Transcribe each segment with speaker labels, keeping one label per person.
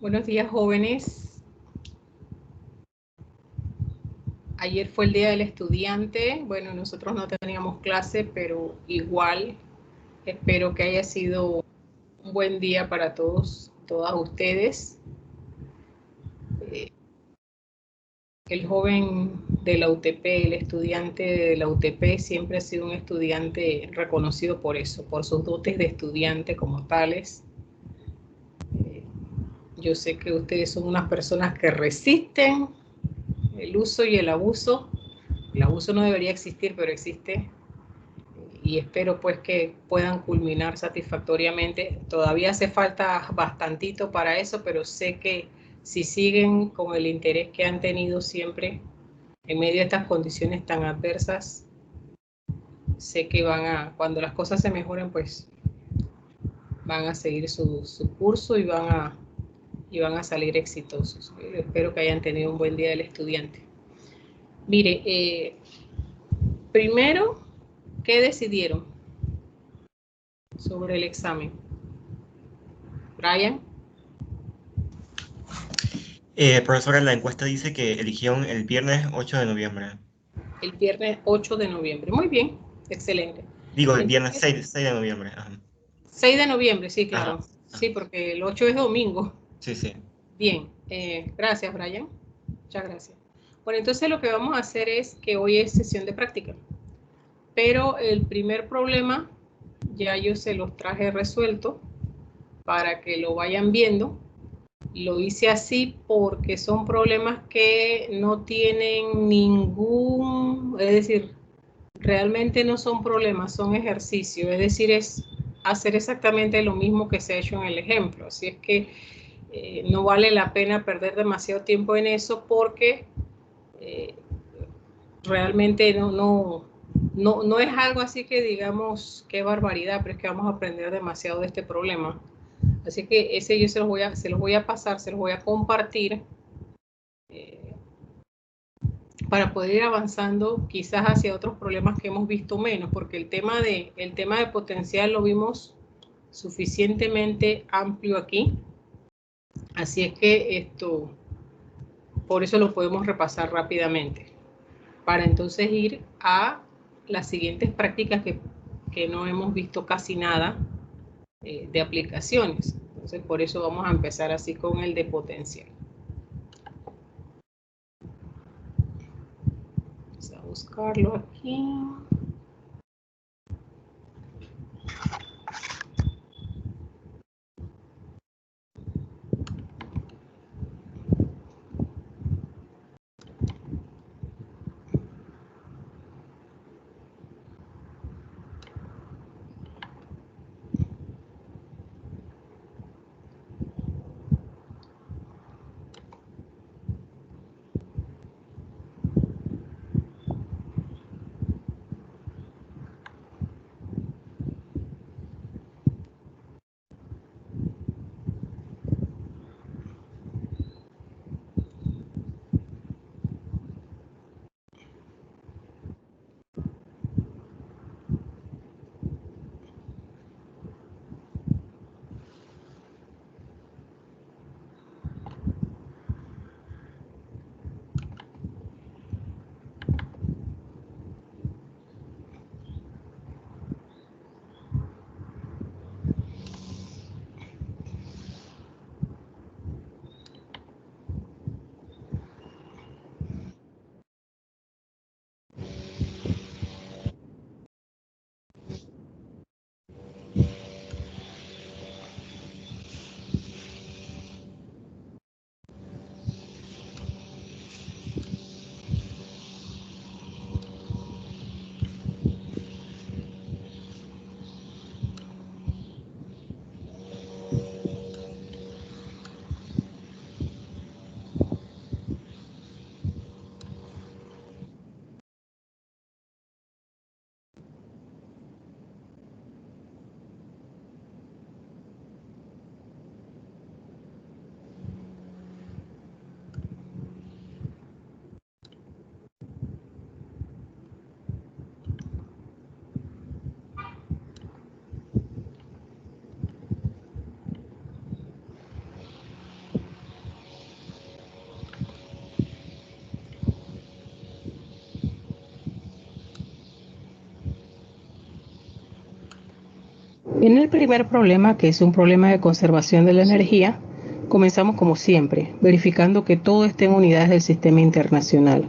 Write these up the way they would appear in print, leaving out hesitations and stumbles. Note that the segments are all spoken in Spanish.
Speaker 1: Buenos días, jóvenes. Ayer fue el Día del Estudiante. Bueno, nosotros no teníamos clase, pero igual espero que haya sido un buen día para todos, todas ustedes. El joven de la UTP, el estudiante de la UTP, siempre ha sido un estudiante reconocido por eso, por sus dotes de estudiante como tales. Yo sé que ustedes son unas personas que resisten el uso y el abuso. El abuso no debería existir, pero existe. Y espero pues que puedan culminar satisfactoriamente. Todavía hace falta bastantito para eso, pero sé que si siguen con el interés que han tenido siempre en medio de estas condiciones tan adversas, sé que cuando las cosas se mejoren, pues van a seguir su curso y van a salir exitosos. Espero que hayan tenido un buen día del estudiante. Mire, primero, ¿qué decidieron sobre el examen? Brian.
Speaker 2: Profesora, la encuesta dice que eligieron el viernes 8 de noviembre.
Speaker 1: El viernes 8 de noviembre. Muy bien, excelente.
Speaker 2: Digo, el viernes
Speaker 1: Entonces,
Speaker 2: 6 de noviembre. Ajá.
Speaker 1: 6 de noviembre, sí,
Speaker 2: Ajá.
Speaker 1: claro.
Speaker 2: Ajá.
Speaker 1: Sí, porque el 8 es domingo.
Speaker 2: Sí, sí.
Speaker 1: Bien, gracias, Brian. Muchas gracias. Bueno, entonces lo que vamos a hacer es que hoy es sesión de práctica. Pero el primer problema ya yo se los traje resuelto para que lo vayan viendo. Lo hice así porque son problemas que no tienen es decir, realmente no son problemas, son ejercicios, es decir, es hacer exactamente lo mismo que se ha hecho en el ejemplo. Así es que no vale la pena perder demasiado tiempo en eso porque realmente no es algo así que digamos qué barbaridad, pero es que vamos a aprender demasiado de este problema. Así que ese yo se los voy a pasar, se los voy a compartir para poder ir avanzando quizás hacia otros problemas que hemos visto menos, porque el tema de potencial lo vimos suficientemente amplio aquí. Así es que por eso lo podemos repasar rápidamente, para entonces ir a las siguientes prácticas que no hemos visto casi nada de aplicaciones. Entonces, por eso vamos a empezar así con el de potencial. Vamos a buscarlo aquí. En el primer problema, que es un problema de conservación de la energía, comenzamos como siempre, verificando que todo esté en unidades del sistema internacional.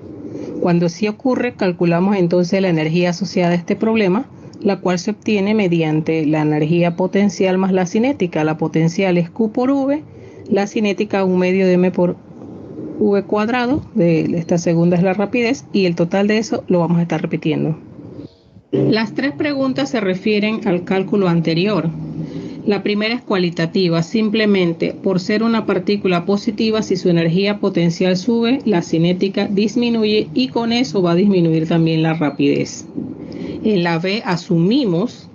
Speaker 1: Cuando sí ocurre, calculamos entonces la energía asociada a este problema, la cual se obtiene mediante la energía potencial más la cinética. La potencial es Q por V, la cinética 1 medio de M por V cuadrado, esta segunda es la rapidez, y el total de eso lo vamos a estar repitiendo. Las tres preguntas se refieren al cálculo anterior. La primera es cualitativa, simplemente por ser una partícula positiva, si su energía potencial sube, la cinética disminuye y con eso va a disminuir también la rapidez. En la B asumimos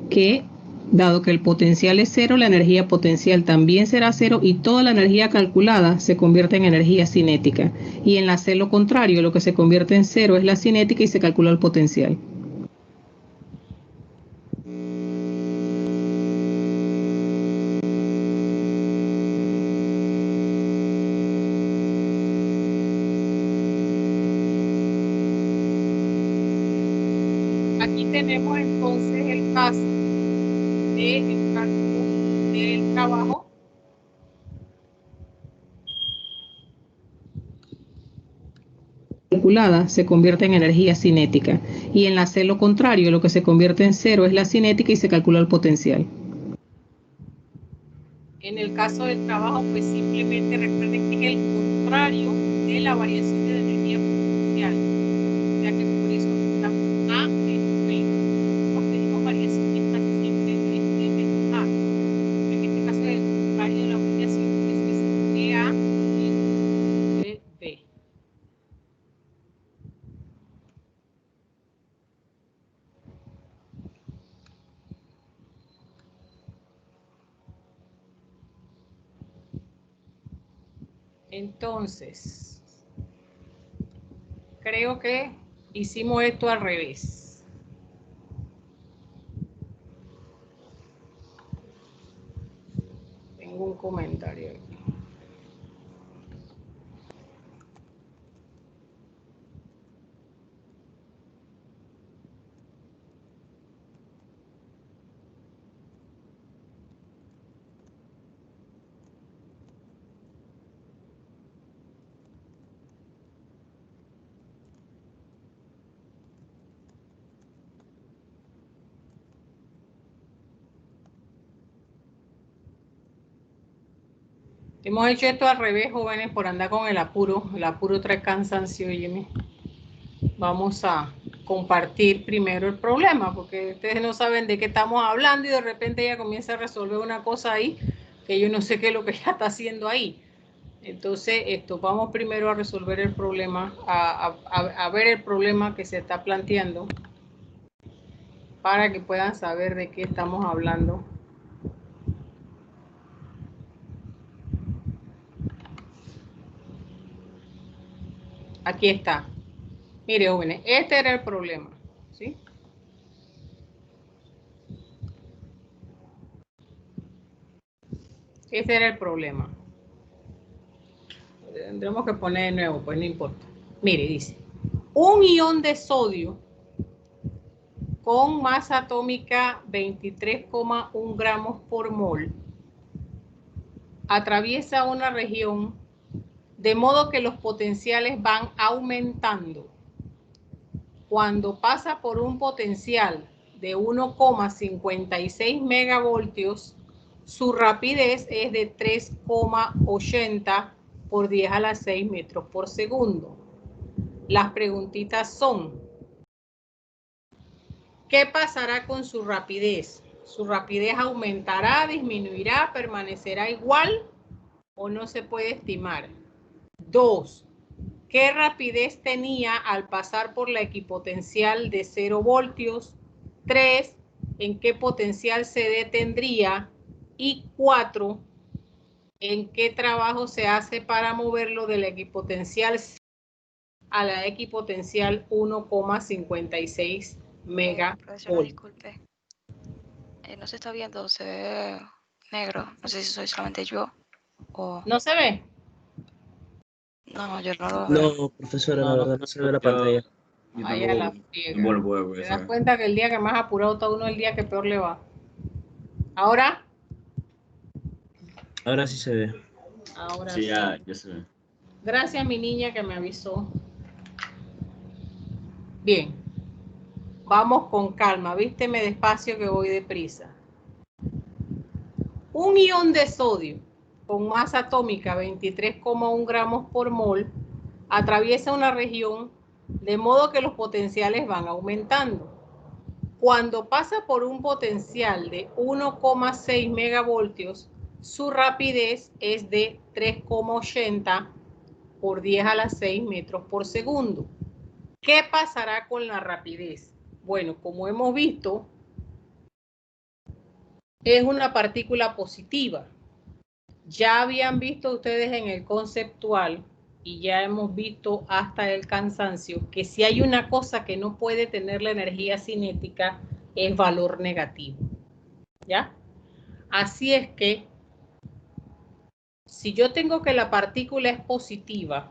Speaker 1: que, dado que el potencial es cero, la energía potencial también será cero y toda la energía calculada se convierte en energía cinética. Y en la C lo contrario, lo que se convierte en cero es la cinética y se calcula el potencial. Aquí tenemos entonces el caso del cálculo del trabajo. Calculada se convierte en energía cinética y en la C lo contrario, lo que se convierte en cero es la cinética y se calcula el potencial. En el caso del trabajo, pues simplemente recuerden que es el contrario de la variación de energía potencial, o sea que por eso estamos A menos B. Como tenemos variaciones casi siempre de menos A. En este caso es el contrario de la variación, eso es de A y de B. Entonces, creo que hicimos esto al revés. Tengo un comentario aquí. Hemos hecho esto al revés, jóvenes, por andar con el apuro. El apuro trae cansancio, óyeme. Vamos a compartir primero el problema, porque ustedes no saben de qué estamos hablando y de repente ella comienza a resolver una cosa ahí que yo no sé qué es lo que ella está haciendo ahí. Entonces, vamos primero a resolver el problema, a ver el problema que se está planteando para que puedan saber de qué estamos hablando. Aquí está. Mire, jóvenes, este era el problema, ¿sí? Este era el problema. Tendremos que poner de nuevo, pues no importa. Mire, dice, un ion de sodio con masa atómica 23,1 gramos por mol atraviesa una región de modo que los potenciales van aumentando. Cuando pasa por un potencial de 1,56 megavoltios, su rapidez es de 3,80 por 10 a la 6 metros por segundo. Las preguntitas son, ¿qué pasará con su rapidez? ¿Su rapidez aumentará, disminuirá, permanecerá igual o no se puede estimar? 2. ¿Qué rapidez tenía al pasar por la equipotencial de 0 voltios? 3. ¿En qué potencial se detendría? Y 4. ¿En qué trabajo se hace para moverlo de la equipotencial a la equipotencial 1,56 megavolt?
Speaker 3: Profesora, disculpe. No se está viendo, se ve negro. No sé si soy solamente yo o...
Speaker 1: ¿No se ve?
Speaker 3: No, yo no lo veo.
Speaker 4: No, profesora, la verdad no se ve la pantalla.
Speaker 1: Vaya la friega. ¿Te das cuenta que el día que más apurado está uno es el día que peor le va? ¿Ahora?
Speaker 4: Ahora sí se ve.
Speaker 1: Ahora
Speaker 5: Sí, ya se ve.
Speaker 1: Gracias, mi niña, que me avisó. Bien. Vamos con calma. Vísteme despacio que voy deprisa. Un ion de sodio con masa atómica 23,1 gramos por mol atraviesa una región de modo que los potenciales van aumentando. Cuando pasa por un potencial de 1,6 megavoltios, su rapidez es de 3,80 por 10 a la 6 metros por segundo. ¿Qué pasará con la rapidez? Bueno, como hemos visto, es una partícula positiva. Ya habían visto ustedes en el conceptual y ya hemos visto hasta el cansancio que si hay una cosa que no puede tener la energía cinética es valor negativo. ¿Ya? Así es que si yo tengo que la partícula es positiva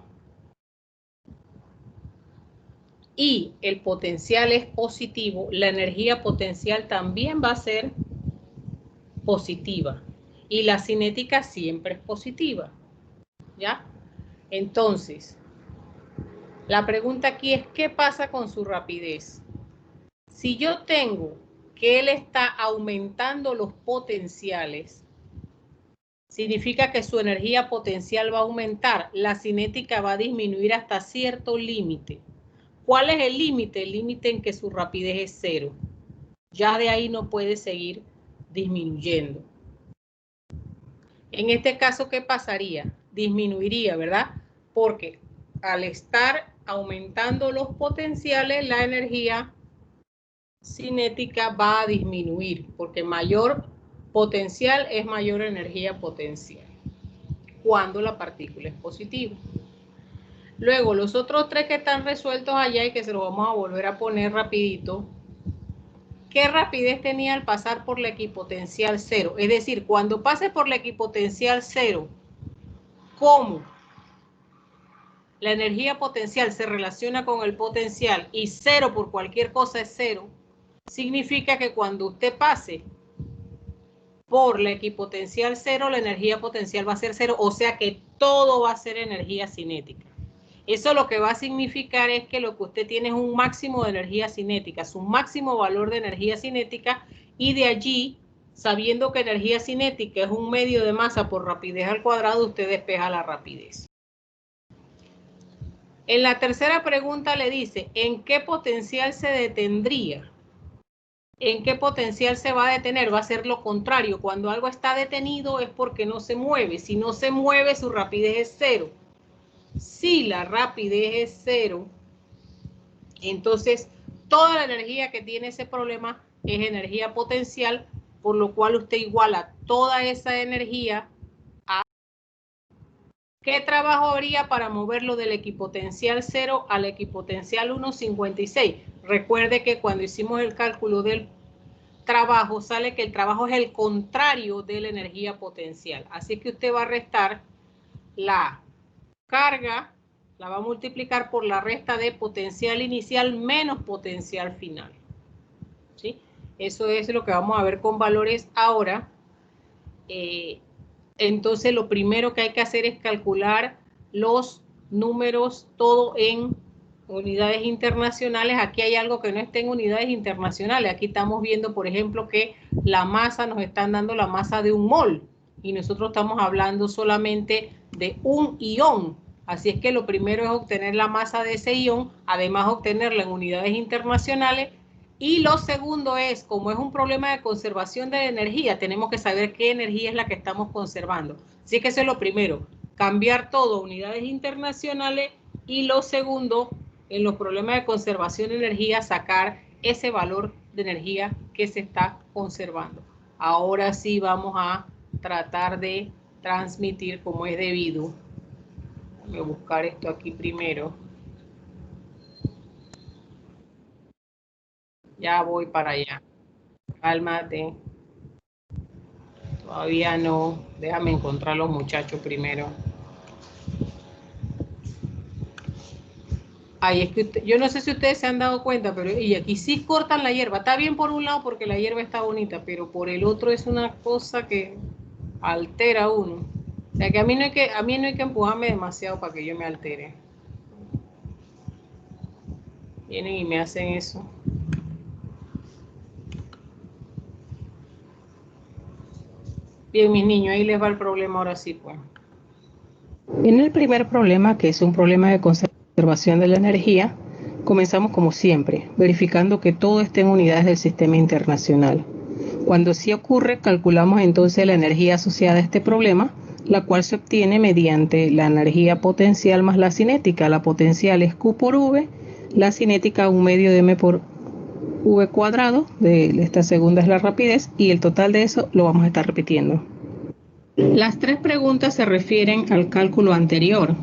Speaker 1: y el potencial es positivo, la energía potencial también va a ser positiva y la cinética siempre es positiva. ¿Ya? Entonces, la pregunta aquí es, ¿qué pasa con su rapidez? Si yo tengo que él está aumentando los potenciales, significa que su energía potencial va a aumentar, la cinética va a disminuir hasta cierto límite. ¿Cuál es el límite? El límite en que su rapidez es 0. Ya de ahí no puede seguir disminuyendo. En este caso, ¿qué pasaría? Disminuiría, ¿verdad? Porque al estar aumentando los potenciales, la energía cinética va a disminuir, porque mayor potencial es mayor energía potencial, cuando la partícula es positiva. Luego, los otros tres que están resueltos allá y que se los vamos a volver a poner rapidito. ¿Qué rapidez tenía al pasar por la equipotencial 0? Es decir, cuando pase por la equipotencial 0, ¿cómo la energía potencial se relaciona con el potencial y 0 por cualquier cosa es 0? Significa que cuando usted pase por la equipotencial 0, la energía potencial va a ser 0, o sea que todo va a ser energía cinética. Eso lo que va a significar es que lo que usted tiene es un máximo de energía cinética, su máximo valor de energía cinética, y de allí, sabiendo que energía cinética es un medio de masa por rapidez al cuadrado, usted despeja la rapidez. En la tercera pregunta le dice, ¿en qué potencial se detendría? ¿En qué potencial se va a detener? Va a ser lo contrario. Cuando algo está detenido es porque no se mueve. Si no se mueve, su rapidez es 0. Si la rapidez es 0, entonces toda la energía que tiene ese problema es energía potencial, por lo cual usted iguala toda esa energía a... ¿Qué trabajo habría para moverlo del equipotencial 0 al equipotencial 1,56? Recuerde que cuando hicimos el cálculo del trabajo, sale que el trabajo es el contrario de la energía potencial. Así que usted va a restar la carga, la va a multiplicar por la resta de potencial inicial menos potencial final. ¿Sí? Eso es lo que vamos a ver con valores ahora. Entonces, lo primero que hay que hacer es calcular los números, todo en unidades internacionales. Aquí hay algo que no está en unidades internacionales. Aquí estamos viendo, por ejemplo, que la masa, nos están dando la masa de un mol y nosotros estamos hablando solamente de un ion. Así es que lo primero es obtener la masa de ese ion, además obtenerla en unidades internacionales. Y lo segundo es, como es un problema de conservación de energía, tenemos que saber qué energía es la que estamos conservando. Así que eso es lo primero, cambiar todo a unidades internacionales, y lo segundo, en los problemas de conservación de energía, sacar ese valor de energía que se está conservando. Ahora sí vamos a tratar de transmitir como es debido. Voy a buscar esto aquí primero. Ya voy para allá. Cálmate. Todavía no. Déjame encontrar los muchachos primero. Ay, es que yo no sé si ustedes se han dado cuenta, pero y aquí sí cortan la hierba. Está bien por un lado porque la hierba está bonita, pero por el otro es una cosa que altera a uno. O sea que a mí no hay que empujarme demasiado para que yo me altere. Vienen y me hacen eso. Bien, mis niños, ahí les va el problema ahora sí, pues. En el primer problema, que es un problema de conservación de la energía, comenzamos como siempre, verificando que todo esté en unidades del sistema internacional. Cuando sí ocurre, calculamos entonces la energía asociada a este problema, la cual se obtiene mediante la energía potencial más la cinética. La potencial es Q por V, la cinética 1 medio de M por V cuadrado, esta segunda es la rapidez, y el total de eso lo vamos a estar repitiendo. Las tres preguntas se refieren al cálculo anterior.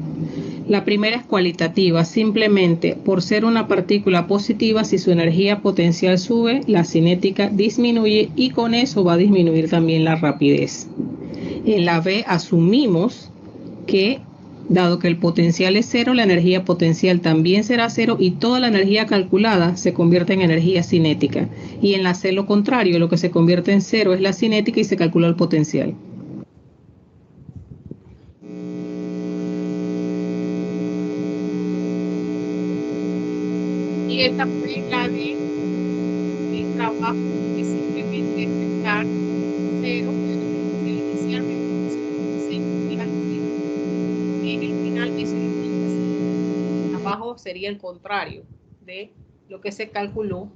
Speaker 1: La primera es cualitativa, simplemente por ser una partícula positiva, si su energía potencial sube, la cinética disminuye y con eso va a disminuir también la rapidez. En la B asumimos que, dado que el potencial es cero, la energía potencial también será cero y toda la energía calculada se convierte en energía cinética. Y en la C lo contrario, lo que se convierte en cero es la cinética y se calcula el potencial. Y esta fue la de el trabajo que simplemente es dar cero, inicialmente en el final dice abajo sería el contrario de lo que se calculó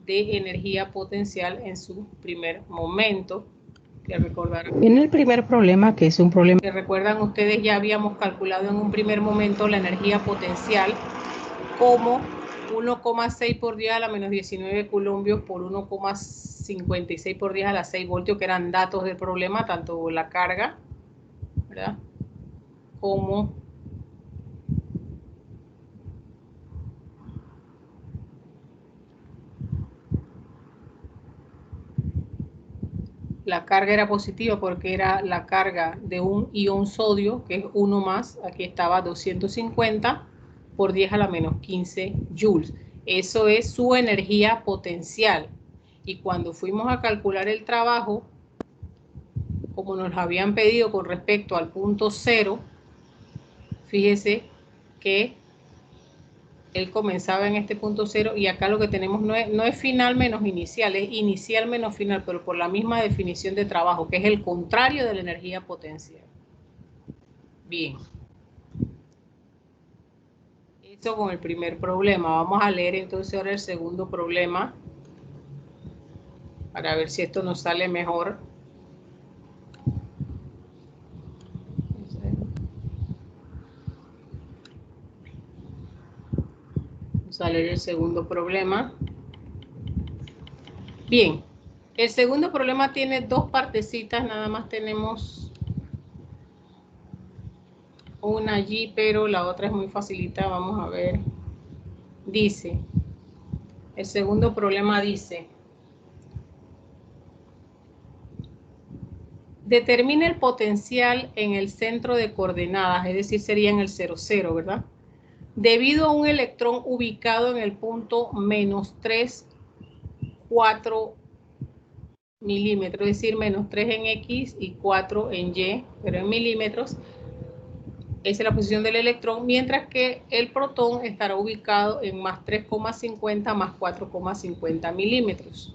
Speaker 1: de energía potencial en su primer momento. Que recordarán. En el primer problema, que es un problema que recuerdan ustedes, ya habíamos calculado en un primer momento la energía potencial como 1,6 por 10 a la menos 19 columbios por 1,56 por 10 a la 6 voltios, que eran datos del problema, tanto la carga, ¿verdad?, como la carga era positiva porque era la carga de un ion sodio, que es 1 más, aquí estaba 250 por 10 a la menos 15 joules. Eso es su energía potencial. Y cuando fuimos a calcular el trabajo, como nos habían pedido con respecto al punto cero, fíjese que él comenzaba en este punto cero y acá lo que tenemos no es final menos inicial, es inicial menos final, pero por la misma definición de trabajo, que es el contrario de la energía potencial. Bien. Esto con el primer problema. Vamos a leer entonces ahora el segundo problema para ver si esto nos sale mejor. Vamos a leer el segundo problema. Bien, el segundo problema tiene dos partecitas, nada más tenemos una allí, pero la otra es muy facilita, vamos a ver. Dice, el segundo problema dice, determina el potencial en el centro de coordenadas, es decir, sería en el 0, 0, ¿verdad? Debido a un electrón ubicado en el punto menos 3, 4 milímetros, es decir, menos 3 en X y 4 en Y, pero en milímetros. Esa es la posición del electrón, mientras que el protón estará ubicado en más 3,50 más 4,50 milímetros,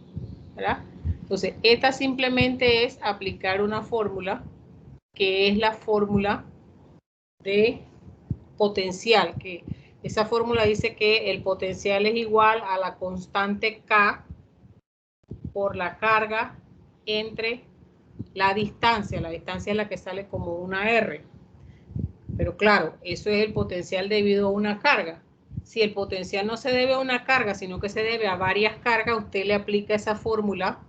Speaker 1: ¿verdad? Entonces, esta simplemente es aplicar una fórmula, que es la fórmula de potencial, que esa fórmula dice que el potencial es igual a la constante K por la carga entre la distancia es la que sale como una R. Pero claro, eso es el potencial debido a una carga. Si el potencial no se debe a una carga, sino que se debe a varias cargas, usted le aplica esa fórmula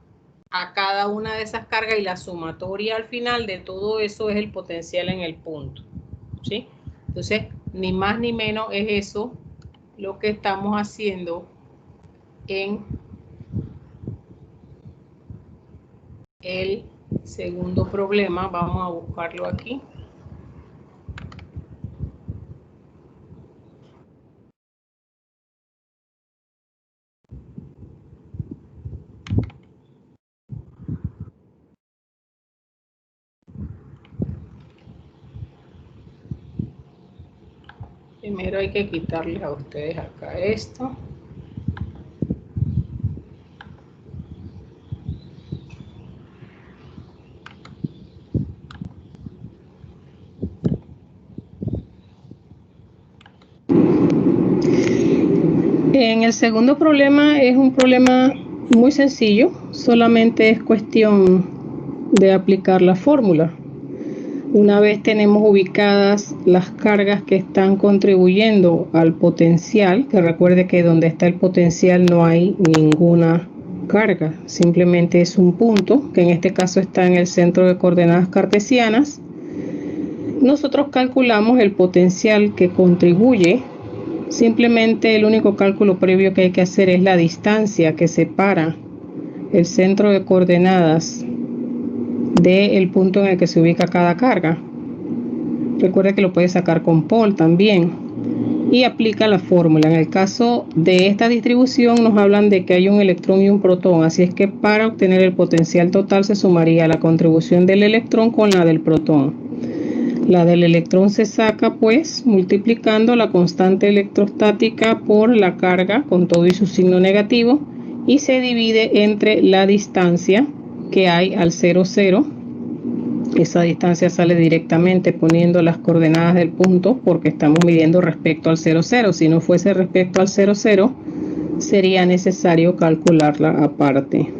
Speaker 1: a cada una de esas cargas y la sumatoria al final de todo eso es el potencial en el punto, ¿sí? Entonces, ni más ni menos es eso lo que estamos haciendo en el segundo problema. Vamos a buscarlo aquí. Primero hay que quitarles a ustedes acá esto. En el segundo problema es un problema muy sencillo, solamente es cuestión de aplicar la fórmula. Una vez tenemos ubicadas las cargas que están contribuyendo al potencial, que recuerde que donde está el potencial no hay ninguna carga, simplemente es un punto, que en este caso está en el centro de coordenadas cartesianas. Nosotros calculamos el potencial que contribuye. Simplemente el único cálculo previo que hay que hacer es la distancia que separa el centro de coordenadas del punto en el que se ubica cada carga. Recuerda que lo puedes sacar con Paul también y aplica la fórmula. En el caso de esta distribución nos hablan de que hay un electrón y un protón, así es que para obtener el potencial total se sumaría la contribución del electrón con la del protón. La del electrón se saca pues multiplicando la constante electrostática por la carga con todo y su signo negativo y se divide entre la distancia que hay al 0, 0. Esa distancia sale directamente poniendo las coordenadas del punto porque estamos midiendo respecto al 0, 0. Si no fuese respecto al 0, 0, sería necesario calcularla aparte.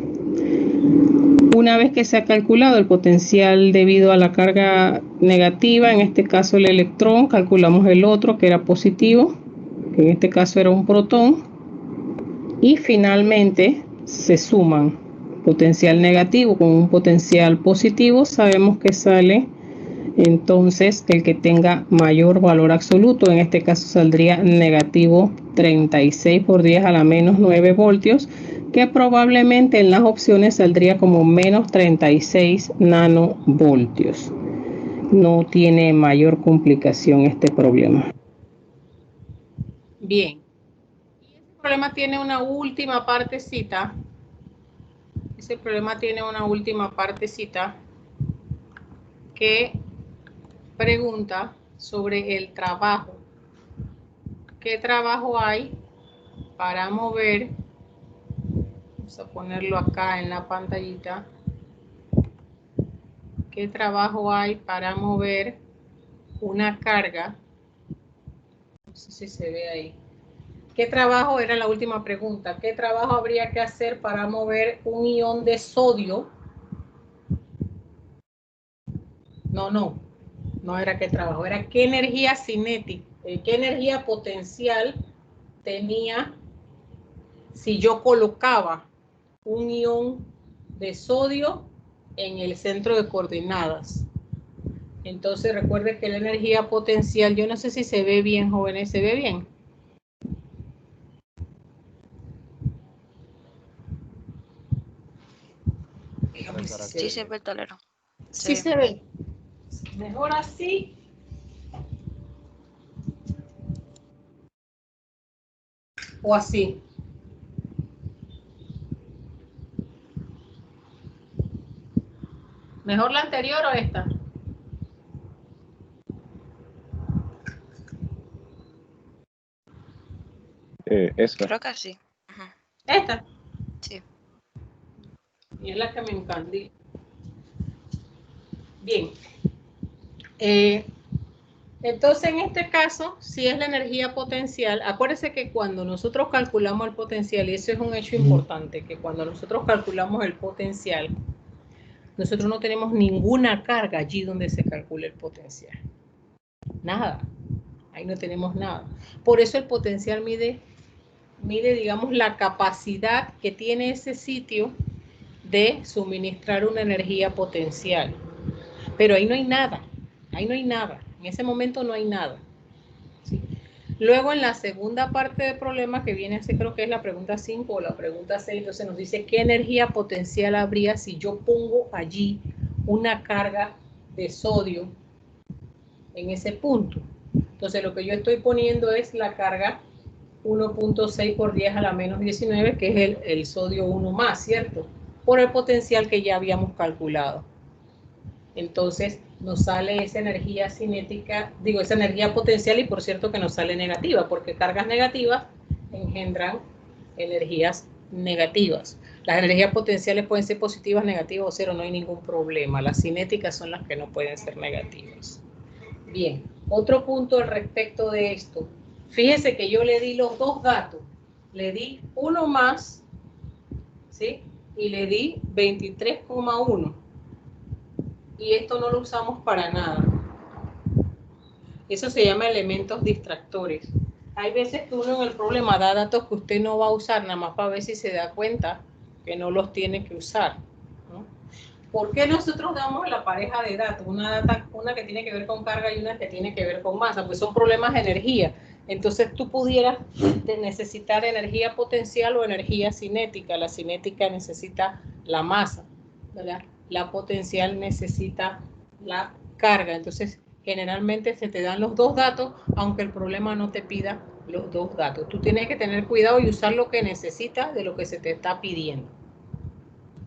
Speaker 1: Una vez que se ha calculado el potencial debido a la carga negativa, en este caso el electrón, calculamos el otro que era positivo, que en este caso era un protón, y finalmente se suman potencial negativo con un potencial positivo, sabemos que sale entonces el que tenga mayor valor absoluto, en este caso saldría negativo 36 por 10 a la menos 9 voltios, que probablemente en las opciones saldría como menos 36 nanovoltios. No tiene mayor complicación este problema. Bien. Y ese problema tiene una última partecita. Ese problema tiene una última partecita que pregunta sobre el trabajo. ¿Qué trabajo hay para mover? Vamos a ponerlo acá en la pantallita. ¿Qué trabajo hay para mover una carga? No sé si se ve ahí. ¿Qué trabajo? Era la última pregunta. ¿Qué trabajo habría que hacer para mover un ion de sodio? No era qué trabajo, era qué energía cinética, qué energía potencial tenía si yo colocaba un ion de sodio en el centro de coordenadas. Entonces recuerde que la energía potencial, yo no sé si se ve bien, jóvenes, ¿se ve bien?
Speaker 3: Sí, se ve el tablero.
Speaker 1: Sí se ve. Mejor así. O así. ¿Mejor la anterior o esta?
Speaker 5: Esta.
Speaker 3: Creo que sí. Ajá.
Speaker 1: ¿Esta?
Speaker 3: Sí.
Speaker 1: Y es la que me encandila. Bien. Entonces, en este caso, si es la energía potencial, acuérdense que cuando nosotros calculamos el potencial, y eso es un hecho importante, que cuando nosotros calculamos el potencial, nosotros no tenemos ninguna carga allí donde se calcula el potencial. Nada. Ahí no tenemos nada. Por eso el potencial mide, digamos, la capacidad que tiene ese sitio de suministrar una energía potencial. Pero ahí no hay nada. Ahí no hay nada. En ese momento no hay nada. ¿Sí? Luego en la segunda parte del problema, que viene a ser, creo que es la pregunta 5 o la pregunta 6, entonces nos dice qué energía potencial habría si yo pongo allí una carga de sodio en ese punto. Entonces lo que yo estoy poniendo es la carga 1.6 por 10 a la menos 19, que es el sodio 1 más, ¿cierto? Por el potencial que ya habíamos calculado. Entonces, nos sale esa energía cinética, digo, esa energía potencial, y por cierto que nos sale negativa, porque cargas negativas engendran energías negativas. Las energías potenciales pueden ser positivas, negativas o cero, no hay ningún problema. Las cinéticas son las que no pueden ser negativas. Bien, otro punto al respecto de esto. Fíjese que yo le di los dos datos. Le di uno más, ¿sí? Y le di 23,1. Y esto no lo usamos para nada. Eso se llama elementos distractores. Hay veces que uno en el problema da datos que usted no va a usar, nada más para ver si se da cuenta que no los tiene que usar, ¿no? ¿Por qué nosotros damos la pareja de datos? Una que tiene que ver con carga y una que tiene que ver con masa, pues son problemas de energía. Entonces tú pudieras necesitar energía potencial o energía cinética. La cinética necesita la masa, ¿verdad? La potencial necesita la carga. Entonces generalmente se te dan los dos datos, aunque el problema no te pida los dos datos. Tú tienes que tener cuidado y usar lo que necesitas de lo que se te está pidiendo.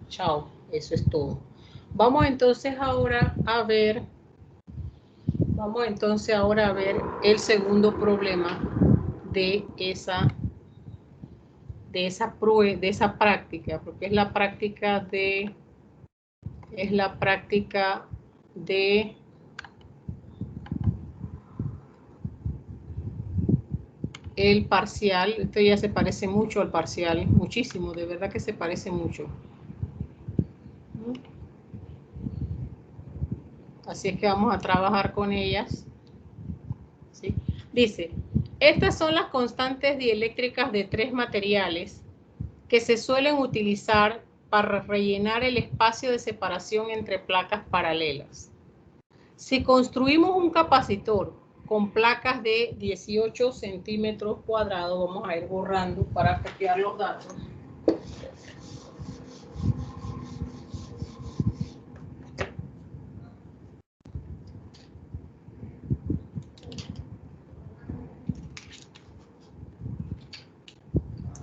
Speaker 1: Chao, eso es todo. Vamos entonces ahora a ver el segundo problema de esa práctica, porque es la práctica de el parcial. Esto ya se parece mucho al parcial, muchísimo, de verdad que se parece mucho. Así es que vamos a trabajar con ellas, ¿sí? Dice, estas son las constantes dieléctricas de tres materiales que se suelen utilizar para rellenar el espacio de separación entre placas paralelas. Si construimos un capacitor con placas de 18 centímetros cuadrados, vamos a ir borrando para copiar los datos.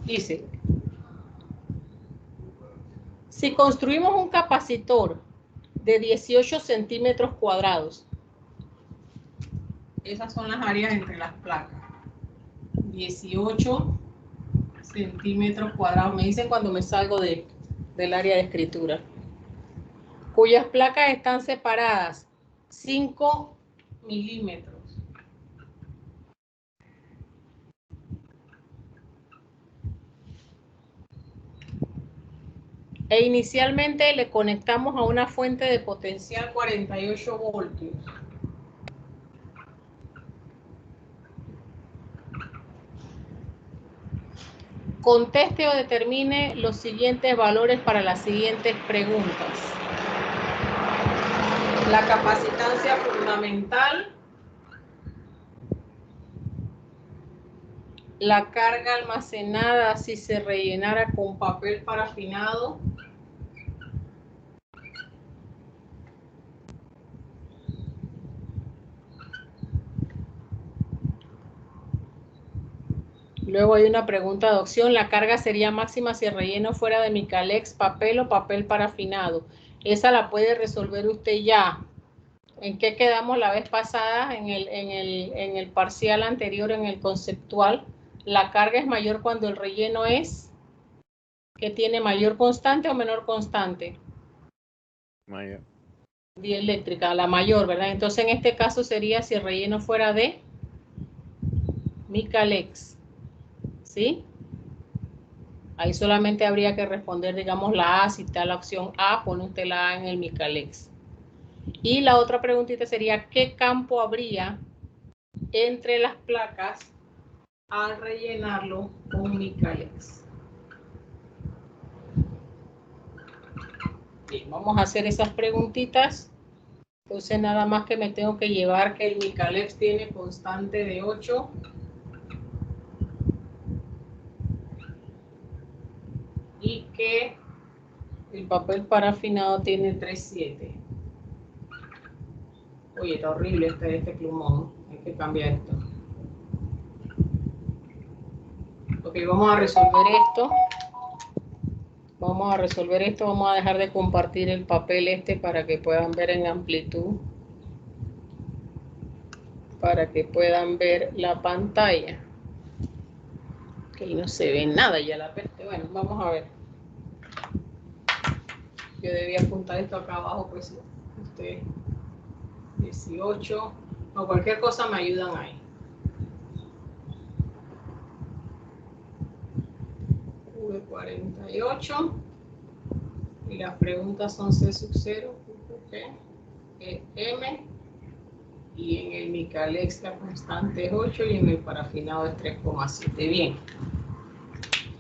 Speaker 1: Dice, si construimos un capacitor de 18 centímetros cuadrados, esas son las áreas entre las placas, 18 centímetros cuadrados, me dicen cuando me salgo del área de escritura, cuyas placas están separadas 5 milímetros. E inicialmente le conectamos a una fuente de potencial 48 voltios. Conteste o determine los siguientes valores para las siguientes preguntas. La capacitancia fundamental, la carga almacenada si se rellenara con papel parafinado, luego hay una pregunta de opción, la carga sería máxima si el relleno fuera de Micalex, papel o papel parafinado. Esa la puede resolver usted ya. ¿En qué quedamos la vez pasada? En el parcial anterior, en el conceptual. La carga es mayor cuando el relleno es, ¿que tiene mayor constante o menor constante?
Speaker 5: Mayor.
Speaker 1: Dieléctrica, la mayor, ¿verdad? Entonces en este caso sería si el relleno fuera de Micalex, ¿sí? Ahí solamente habría que responder, digamos, la A. Si está la opción A, pone usted la A en el Micalex. Y la otra preguntita sería, ¿qué campo habría entre las placas al rellenarlo con Micalex? Bien, vamos a hacer esas preguntitas. Entonces nada más que me tengo que llevar que el Micalex tiene constante de 8. Y que el papel parafinado tiene 3,7. Oye, está horrible este plumón. Hay que cambiar esto. Ok, vamos a resolver esto. Vamos a dejar de compartir el papel para que puedan ver en amplitud. para que puedan ver la pantalla. Que ahí no se ve nada ya la peste. Bueno, vamos a ver. Yo debía apuntar esto acá abajo, pues sí. Ustedes 18 o cualquier cosa me ayudan ahí. V48 y las preguntas son C sub 0, M, y en el Micalex la constante es 8 y en el parafinado es 3,7. Bien.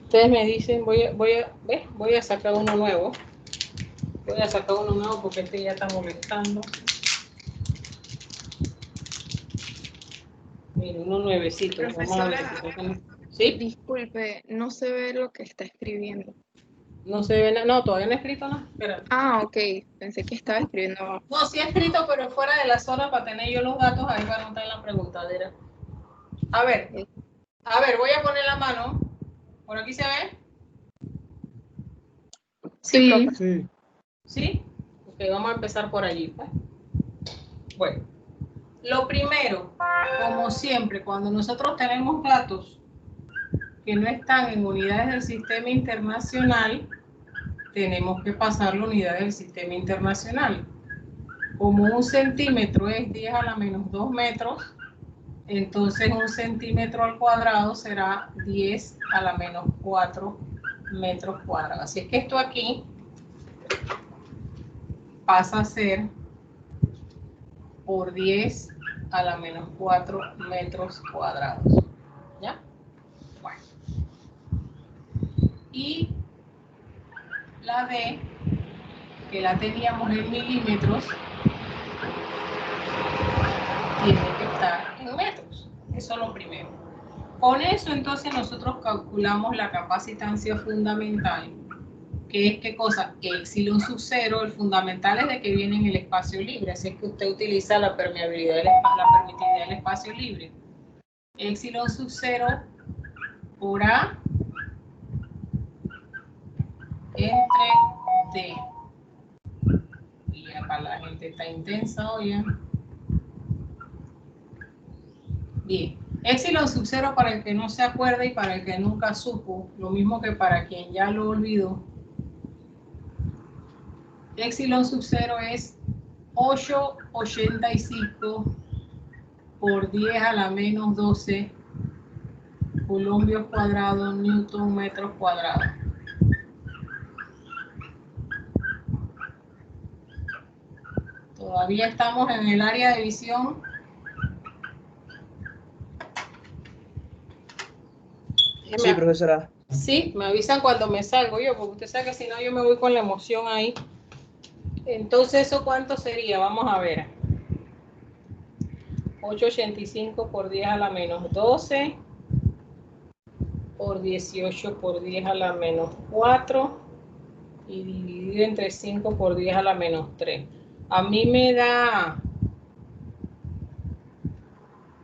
Speaker 1: Ustedes me dicen, voy a sacar uno nuevo. Voy a sacar uno nuevo porque este ya está molestando. Miren, uno nuevecito. Vamos a ver.
Speaker 6: Profesora,
Speaker 1: ¿Sí?
Speaker 6: disculpe, no se ve lo que está escribiendo.
Speaker 1: No se ve nada. No, todavía no he escrito nada. Espera.
Speaker 6: Ah, ok, pensé que estaba escribiendo abajo.
Speaker 1: No, sí he escrito, pero fuera de la zona para tener yo los datos ahí para anotar en la preguntadera. A ver, voy a poner la mano. ¿Por aquí se ve?
Speaker 6: Sí, profe.
Speaker 4: Sí.
Speaker 1: ¿Sí? Ok, vamos a empezar por allí, pues. Bueno, lo primero, como siempre, cuando nosotros tenemos datos que no están en unidades del sistema internacional, tenemos que pasar la unidad del sistema internacional. Como 1 centímetro es 10 a la menos 2 metros, entonces 1 centímetro al cuadrado será 10 a la menos 4 metros cuadrados. Así es que esto aquí pasa a ser por 10 a la menos 4 metros cuadrados. ¿Ya? Bueno. Y la D, que la teníamos en milímetros, tiene que estar en metros. Eso es lo primero. Con eso entonces nosotros calculamos la capacitancia fundamental, que es ¿qué cosa? Epsilon sub 0, el fundamental es de que viene en el espacio libre, así es que usted utiliza la permeabilidad, la permitividad del espacio libre. Epsilon sub 0 por A entre D. Y acá la gente está intensa hoy, ¿eh? Bien. Epsilon sub 0 para el que no se acuerda y para el que nunca supo, lo mismo que para quien ya lo olvidó. Epsilon sub 0 es 8,85 por 10 a la menos 12 coulombios cuadrados, newton metros cuadrados. Todavía estamos en el área de visión.
Speaker 4: Sí, profesora.
Speaker 1: Sí, me avisan cuando me salgo yo, porque usted sabe que si no yo me voy con la emoción ahí. Entonces, ¿eso cuánto sería? Vamos a ver. 8,85 por 10 a la menos 12 por 18 por 10 a la menos 4 y dividido entre 5 por 10 a la menos 3. A mí me da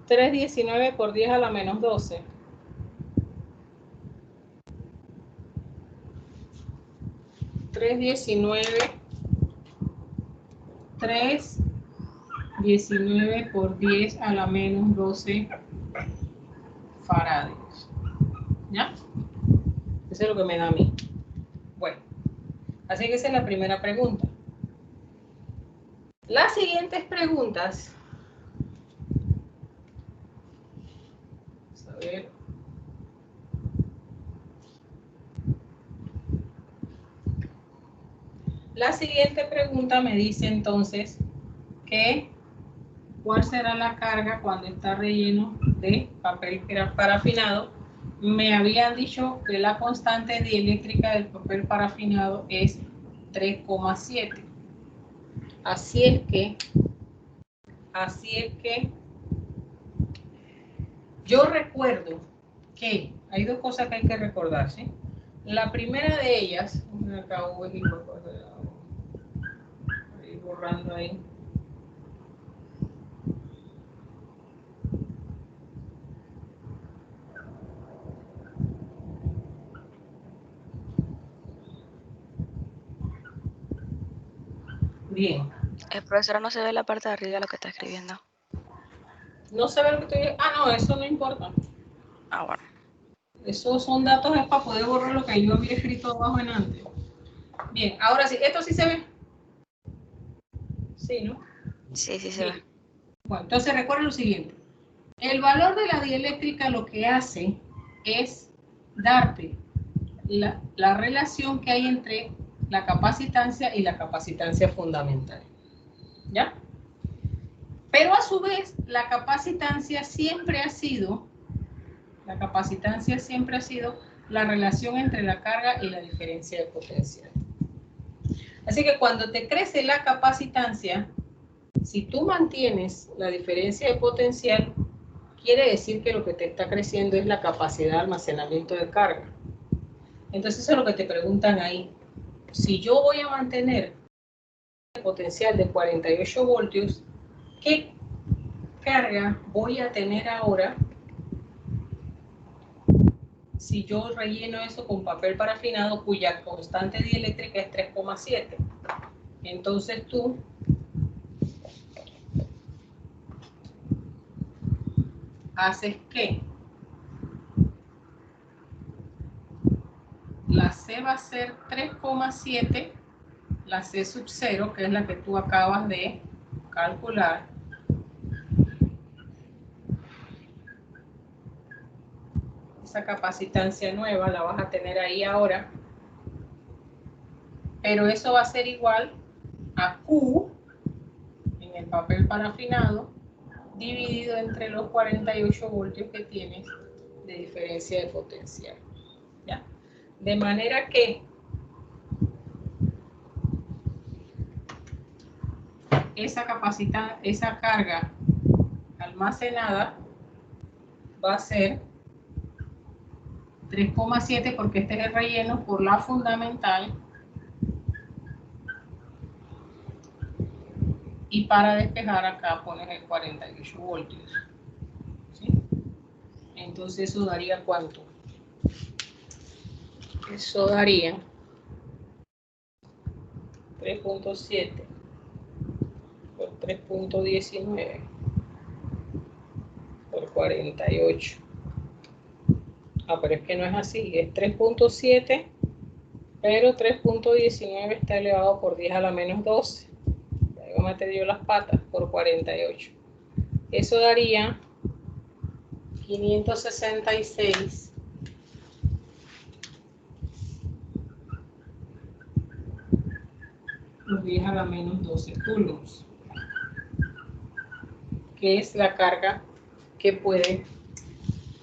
Speaker 1: 3,19 por 10 a la menos 12. 3,19 por 10 a la menos 12 farads. ¿Ya? Eso es lo que me da a mí. Bueno, así que esa es la primera pregunta. Las siguientes preguntas. Vamos a ver. La siguiente pregunta me dice entonces que ¿cuál será la carga cuando está relleno de papel parafinado? Me habían dicho que la constante dieléctrica del papel parafinado es 3,7. Así es que yo recuerdo que hay dos cosas que hay que recordar, ¿sí? La primera de ellas, me acabo de ir borrando ahí. Bien.
Speaker 3: El profesor no se ve la parte de arriba de lo que está escribiendo.
Speaker 1: No se ve lo que estoy... Ah, no, eso no importa.
Speaker 3: Ah, bueno.
Speaker 1: Esos son datos es para poder borrar lo que yo había escrito abajo en antes. Bien, ahora sí, esto sí se ve. Sí, ¿no?
Speaker 3: Sí, sí se ve.
Speaker 1: Bien. Bueno, entonces recuerden lo siguiente. El valor de la dieléctrica lo que hace es darte la relación que hay entre la capacitancia y la capacitancia fundamental. ¿Ya? Pero a su vez, la capacitancia siempre ha sido la relación entre la carga y la diferencia de potencial. Así que cuando te crece la capacitancia, si tú mantienes la diferencia de potencial, quiere decir que lo que te está creciendo es la capacidad de almacenamiento de carga. Entonces eso es lo que te preguntan ahí. Si yo voy a mantener el potencial de 48 voltios, ¿qué carga voy a tener ahora si yo relleno eso con papel parafinado cuya constante dieléctrica es 3,7? Entonces tú haces que la C va a ser 3,7, la C sub 0, que es la que tú acabas de calcular, esa capacitancia nueva la vas a tener ahí ahora, pero eso va a ser igual a Q en el papel parafinado dividido entre los 48 voltios que tienes de diferencia de potencial. ¿Ya? De manera que esa carga almacenada va a ser 3,7 porque este es el relleno por la fundamental, y para despejar acá pones el 48 voltios. ¿Sí? Entonces eso daría ¿cuánto? Eso daría 3,7 por 3,19 por 48. Ah, pero es que no es así, es 3,7, pero 3,19 está elevado por 10 a la menos 12. Ya me te dio las patas por 48. Eso daría 566 por 10 a la menos 12 coulombs, que es la carga que puede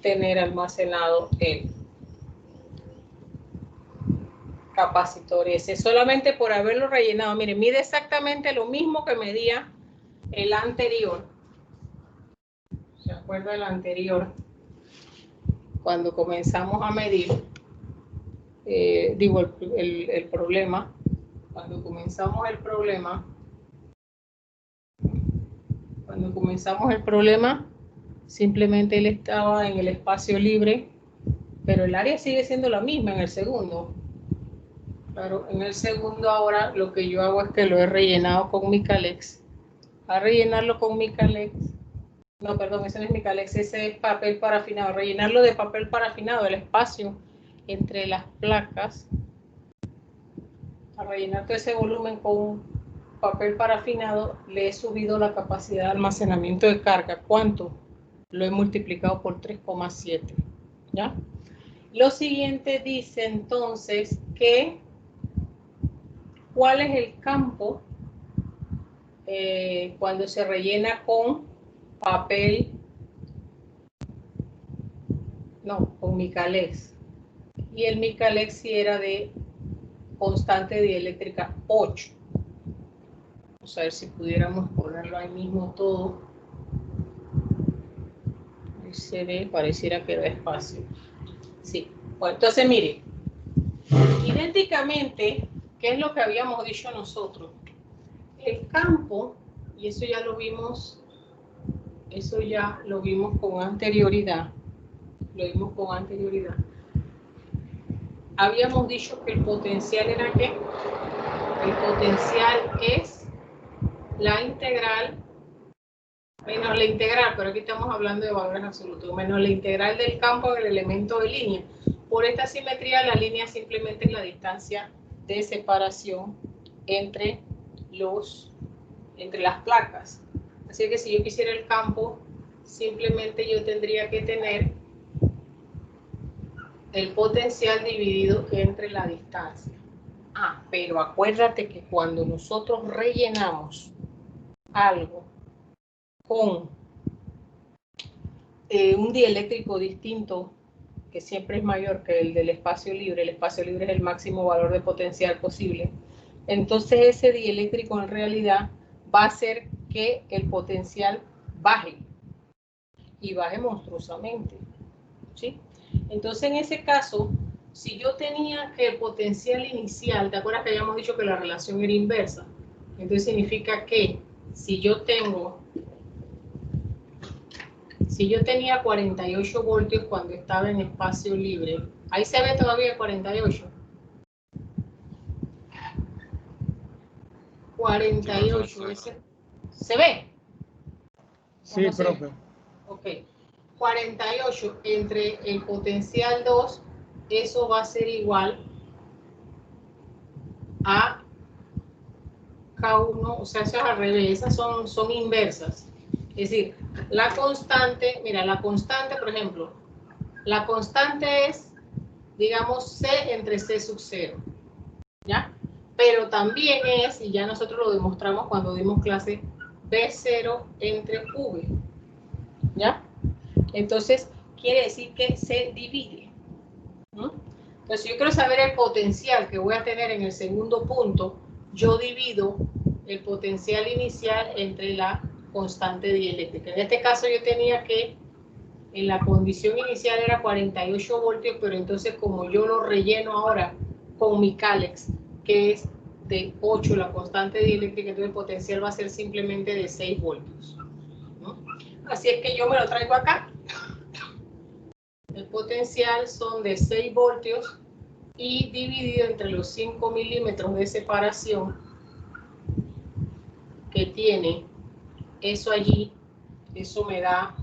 Speaker 1: tener almacenado el capacitor ese, solamente por haberlo rellenado. Miren, mide exactamente lo mismo que medía el anterior. ¿Se acuerda del anterior? Cuando comenzamos a medir, el problema, cuando comenzamos el problema, simplemente él estaba en el espacio libre, pero el área sigue siendo la misma en el segundo. Claro, en el segundo ahora lo que yo hago es que lo he rellenado con Micalex. A rellenarlo con Micalex, no, perdón, ese no es Micalex, ese es papel parafinado. Rellenarlo de papel parafinado, el espacio entre las placas. A rellenar todo ese volumen con papel parafinado, le he subido la capacidad de almacenamiento de carga. ¿Cuánto? Lo he multiplicado por 3,7. ¿Ya? Lo siguiente dice entonces que ¿cuál es el campo cuando se rellena con papel? No, con Micalex. Y el Micalex sí era de constante dieléctrica 8. Vamos a ver si pudiéramos ponerlo ahí mismo todo. Ahí se ve, pareciera que da espacio. Sí. Bueno, entonces mire, idénticamente, ¿qué es lo que habíamos dicho nosotros? El campo, y eso ya lo vimos con anterioridad. Habíamos dicho que el potencial era ¿qué? El potencial es la integral Menos la integral, pero aquí estamos hablando de valores absolutos, menos la integral del campo del elemento de línea. Por esta simetría, la línea simplemente es la distancia de separación entre las placas. Así que si yo quisiera el campo, simplemente yo tendría que tener el potencial dividido entre la distancia. Ah, pero acuérdate que cuando nosotros rellenamos algo con un dieléctrico distinto, que siempre es mayor que el del espacio libre es el máximo valor de potencial posible, entonces ese dieléctrico en realidad va a hacer que el potencial baje, y baje monstruosamente, ¿sí? Entonces en ese caso, si yo tenía que el potencial inicial, ¿te acuerdas que habíamos dicho que la relación era inversa? Entonces significa que si yo tenía 48 voltios cuando estaba en espacio libre, ahí se ve todavía 48. 48, ¿se ve?
Speaker 4: Sí,
Speaker 1: no
Speaker 4: profe.
Speaker 1: Ok. 48 entre el potencial 2, eso va a ser igual a K1, o sea, eso es al revés, esas son inversas. Es decir, la constante, mira, la constante, por ejemplo, la constante es, digamos, C entre C sub 0, ¿ya? Pero también es, y ya nosotros lo demostramos cuando dimos clase, B0 entre V, ¿ya? Entonces, quiere decir que se divide. Entonces, si yo quiero saber el potencial que voy a tener en el segundo punto, yo divido el potencial inicial entre la constante dieléctrica. En este caso yo tenía que, en la condición inicial era 48 voltios, pero entonces como yo lo relleno ahora con mi Calex, que es de 8 la constante dieléctrica, entonces el potencial va a ser simplemente de 6 voltios. ¿No? Así es que yo me lo traigo acá. El potencial son de 6 voltios y dividido entre los 5 milímetros de separación que tiene eso allí, eso me da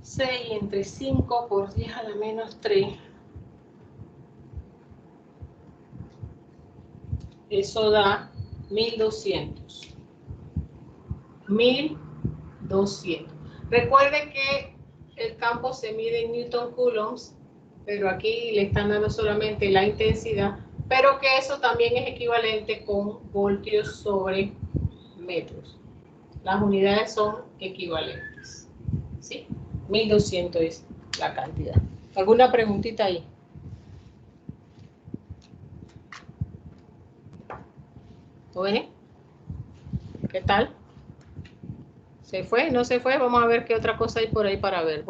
Speaker 1: 6 entre 5 por 10 a la menos 3. Eso da 1200. 1200. Recuerden que el campo se mide en Newton Coulombs, pero aquí le están dando solamente la intensidad, pero que eso también es equivalente con voltios sobre metros. Las unidades son equivalentes, ¿sí? 1200 es la cantidad. ¿Alguna preguntita ahí? ¿Todo bien? ¿Qué tal? ¿Se fue? ¿No se fue? Vamos a ver qué otra cosa hay por ahí para ver.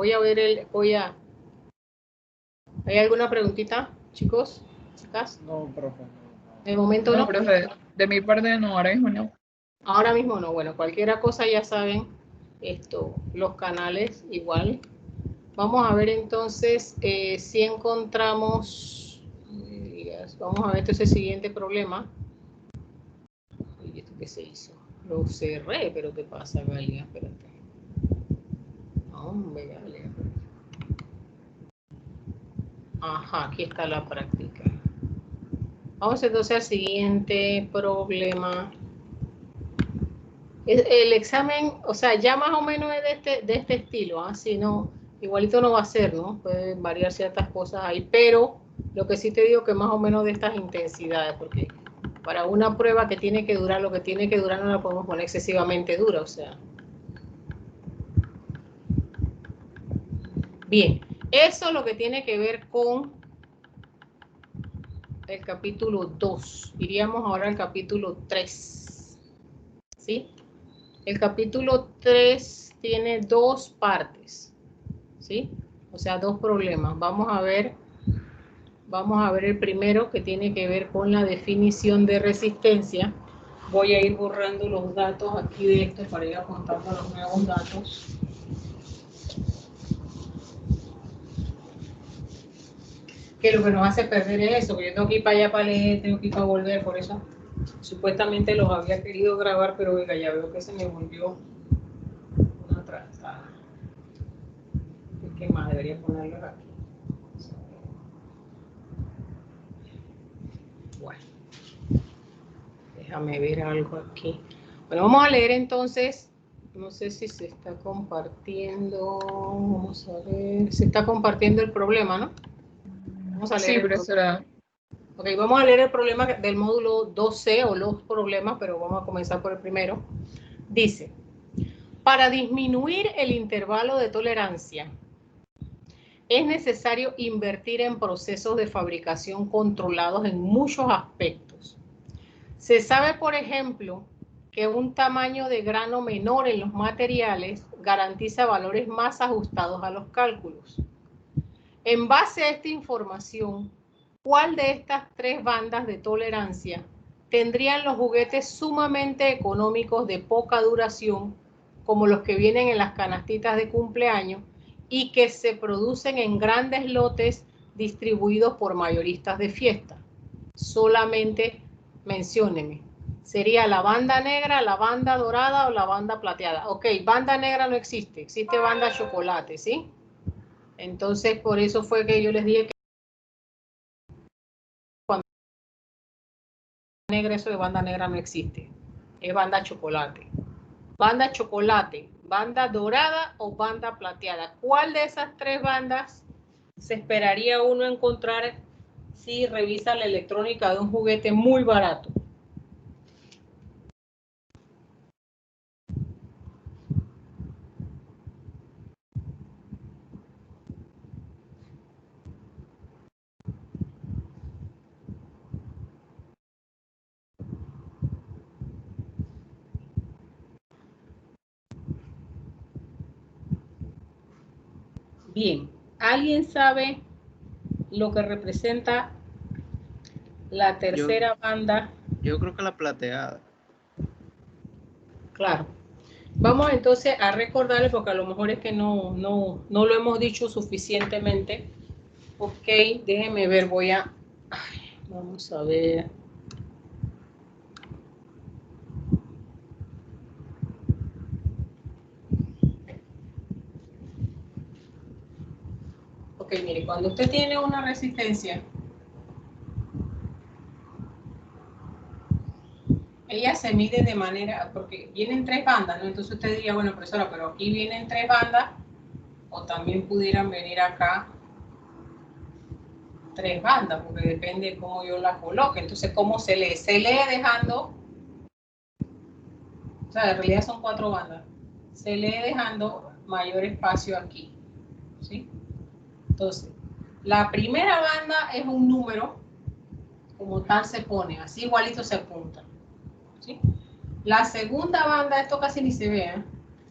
Speaker 1: ¿Hay alguna preguntita, chicos? ¿Chicas?
Speaker 4: No, profe.
Speaker 1: De momento no.
Speaker 6: No, profe, de mi parte no, ahora mismo no.
Speaker 1: Ahora mismo no. Bueno, cualquier cosa ya saben, los canales igual. Vamos a ver entonces si encontramos, vamos a ver entonces el siguiente problema. ¿Y esto qué se hizo? Lo cerré, pero ¿qué pasa, Galia? Espérate. Hombre, Galia. Ajá, aquí está la práctica. Vamos entonces al siguiente problema. El examen, o sea, ya más o menos es de este estilo, así no, igualito no va a ser, ¿no? Pueden variar ciertas cosas ahí, pero lo que sí te digo que más o menos de estas intensidades, porque para una prueba que tiene que durar lo que tiene que durar no la podemos poner excesivamente dura, o sea. Bien, eso es lo que tiene que ver con el capítulo 2. Iríamos ahora al capítulo 3, ¿sí? El capítulo 3 tiene dos partes, ¿sí? O sea, dos problemas. Vamos a ver el primero que tiene que ver con la definición de resistencia. Voy a ir borrando los datos aquí de esto para ir apuntando los nuevos datos. Que lo que nos hace perder es eso, porque yo tengo que ir para allá para leer, tengo que ir para volver, por eso Supuestamente los había querido grabar, pero oiga, ya veo que se me volvió una tratada. ¿Qué más debería ponerlos aquí? Bueno, déjame ver algo aquí. Bueno, vamos a leer entonces. No sé si se está compartiendo. Vamos a ver. Se está compartiendo el problema, ¿no? Vamos a leer.
Speaker 6: Sí, profesora.
Speaker 1: Ok, vamos a leer el problema del módulo 2C o los problemas, pero vamos a comenzar por el primero. Dice, para disminuir el intervalo de tolerancia, es necesario invertir en procesos de fabricación controlados en muchos aspectos. Se sabe, por ejemplo, que un tamaño de grano menor en los materiales garantiza valores más ajustados a los cálculos. En base a esta información, ¿cuál de estas tres bandas de tolerancia tendrían los juguetes sumamente económicos de poca duración, como los que vienen en las canastitas de cumpleaños y que se producen en grandes lotes distribuidos por mayoristas de fiesta? Solamente mencióneme. ¿Sería la banda negra, la banda dorada o la banda plateada? Ok, banda negra no existe, existe banda chocolate, ¿sí? Entonces, por eso fue que yo les dije que cuando negra, eso de banda negra no existe. Es banda chocolate. Banda chocolate, banda dorada o banda plateada. ¿Cuál de esas tres bandas se esperaría uno encontrar si revisa la electrónica de un juguete muy barato? Bien, ¿alguien sabe lo que representa la tercera banda?
Speaker 7: Yo creo que la plateada.
Speaker 1: Claro. Vamos entonces a recordarle, porque a lo mejor es que no lo hemos dicho suficientemente. Ok, déjenme ver, vamos a ver. Ok, mire, cuando usted tiene una resistencia, ella se mide de manera, porque vienen tres bandas, ¿no? Entonces usted diría, bueno, profesora, pero aquí vienen tres bandas, o también pudieran venir acá tres bandas, porque depende de cómo yo la coloque. Entonces, ¿cómo se lee? Se lee dejando, o sea, en realidad son cuatro bandas. Se lee dejando mayor espacio aquí, ¿sí? Entonces, la primera banda es un número, como tal se pone, así igualito se apunta, ¿sí? La segunda banda, esto casi ni se ve, ¿eh?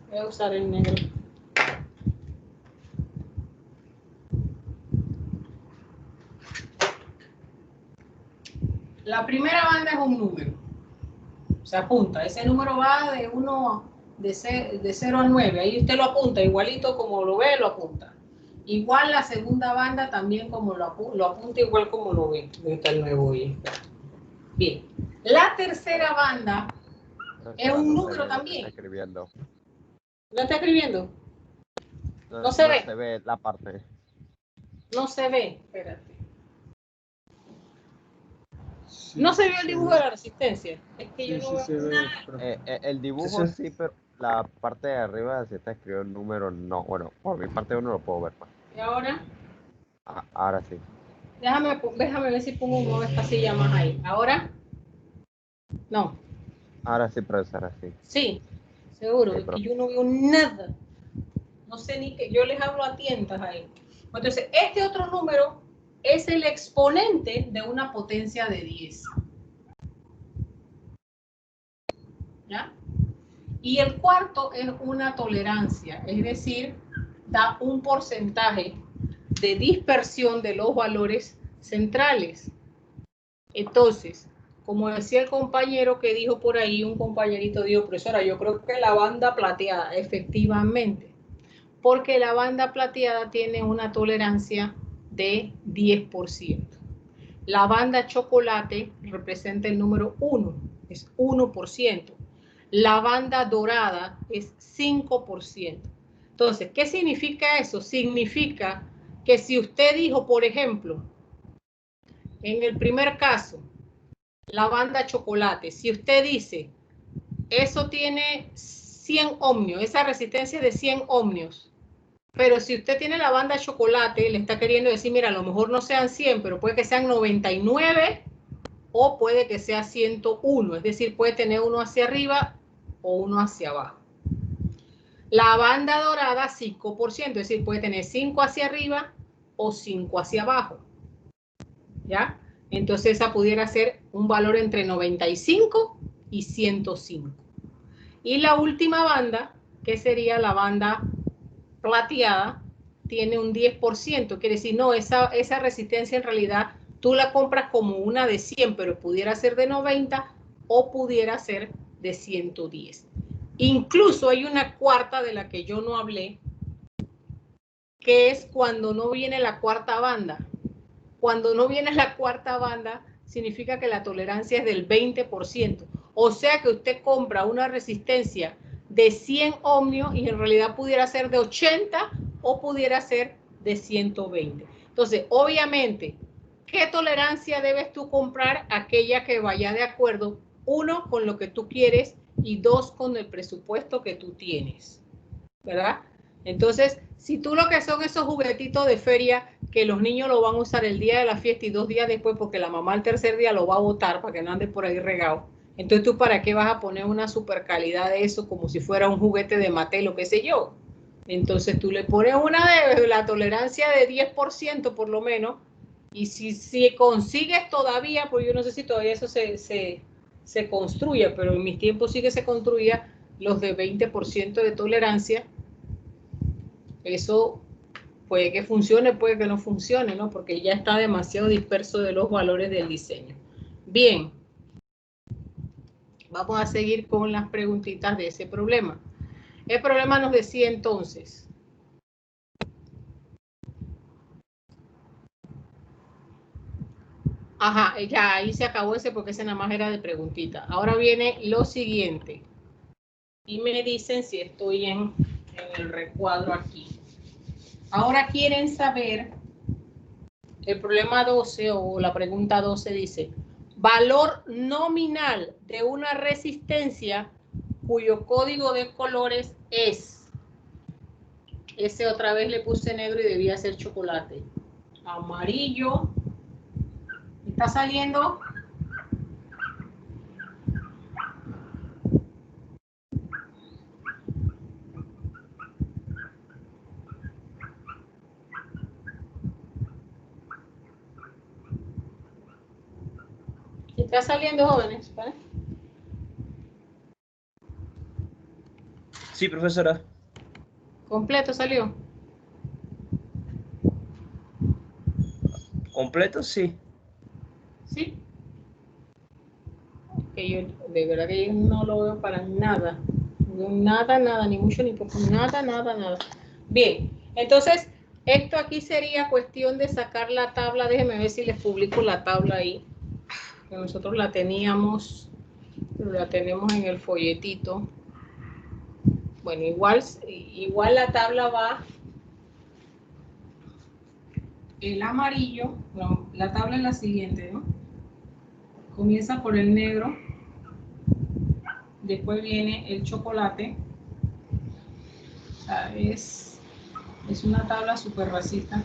Speaker 1: Voy a usar el negro. La primera banda es un número, se apunta, ese número va de 0 a 9, ahí usted lo apunta, igualito como lo ve, lo apunta. Igual la segunda banda también como lo apunta igual como lo ve. Está el nuevo y bien. La tercera banda es un número también.
Speaker 5: Está escribiendo.
Speaker 1: ¿Lo está escribiendo? No se ve.
Speaker 5: No se ve la parte.
Speaker 1: No se ve, espérate. No se vio el dibujo de la resistencia. Es que yo no veo nada.
Speaker 5: El dibujo sí, pero la parte de arriba si está escrito el número no. Bueno, por mi parte yo no lo puedo ver. Pues.
Speaker 1: ¿Y ahora?
Speaker 5: Ahora sí.
Speaker 1: Déjame ver si pongo una casilla más ahí. ¿Ahora? No.
Speaker 5: Ahora sí, profesora, sí.
Speaker 1: Sí, seguro.
Speaker 5: Sí,
Speaker 1: Es que yo no veo nada. No sé ni que yo les hablo a tientas ahí. Entonces, este otro número es el exponente de una potencia de 10. ¿Ya? Y el cuarto es una tolerancia, es decir, da un porcentaje de dispersión de los valores centrales. Entonces, como decía el compañero que dijo por ahí, un compañerito dijo, profesora, yo creo que la banda plateada, efectivamente, porque la banda plateada tiene una tolerancia de 10%. La banda chocolate representa el número 1, es 1%. La banda dorada es 5%. Entonces, ¿qué significa eso? Significa que si usted dijo, por ejemplo, en el primer caso, la banda chocolate, si usted dice, eso tiene 100 ohmios, esa resistencia es de 100 ohmios, pero si usted tiene la banda chocolate, le está queriendo decir, mira, a lo mejor no sean 100, pero puede que sean 99 o puede que sea 101, es decir, puede tener uno hacia arriba o uno hacia abajo. La banda dorada, 5%, es decir, puede tener 5 hacia arriba o 5 hacia abajo. ¿Ya? Entonces esa pudiera ser un valor entre 95 y 105. Y la última banda, que sería la banda plateada, tiene un 10%. Quiere decir, no, esa resistencia en realidad tú la compras como una de 100, pero pudiera ser de 90 o pudiera ser de 110. Incluso hay una cuarta de la que yo no hablé, que es cuando no viene la cuarta banda. Cuando no viene la cuarta banda, significa que la tolerancia es del 20%. O sea que usted compra una resistencia de 100 ohmios y en realidad pudiera ser de 80 o pudiera ser de 120. Entonces, obviamente, ¿qué tolerancia debes tú comprar? Aquella que vaya de acuerdo, 1, con lo que tú quieres y 2, con el presupuesto que tú tienes, ¿verdad? Entonces, si tú lo que son esos juguetitos de feria que los niños lo van a usar el día de la fiesta y 2 días después porque la mamá el tercer día lo va a botar para que no ande por ahí regado, entonces tú para qué vas a poner una super calidad de eso como si fuera un juguete de Mattel o qué sé yo. Entonces tú le pones una de la tolerancia de 10% por lo menos, y si consigues todavía, pues yo no sé si todavía eso se construye, pero en mis tiempos sí que se construía los de 20% de tolerancia. Eso puede que funcione, puede que no funcione, ¿no? Porque ya está demasiado disperso de los valores del diseño. Bien, vamos a seguir con las preguntitas de ese problema. El problema nos decía entonces, ajá, ya ahí se acabó ese porque ese nada más era de preguntita. Ahora viene lo siguiente. Y me dicen si estoy en el recuadro aquí. Ahora quieren saber, el problema 12 o la pregunta 12 dice, valor nominal de una resistencia cuyo código de colores es, ese otra vez le puse negro y debía ser chocolate, amarillo, ¿está saliendo? ¿Está saliendo, jóvenes? ¿Vale?
Speaker 7: Sí, profesora.
Speaker 1: ¿Completo salió?
Speaker 7: ¿Completo? Sí.
Speaker 1: ¿Sí? Que yo, de verdad que yo no lo veo para nada. Nada, ni mucho ni poco. Nada. Bien, entonces, esto aquí sería cuestión de sacar la tabla. Déjenme ver si les publico la tabla ahí. Que nosotros la teníamos, la tenemos en el folletito. Bueno, igual la tabla va, el amarillo, no, la tabla es la siguiente, ¿no? Comienza por el negro, después viene el chocolate, o sea, es una tabla súper racista,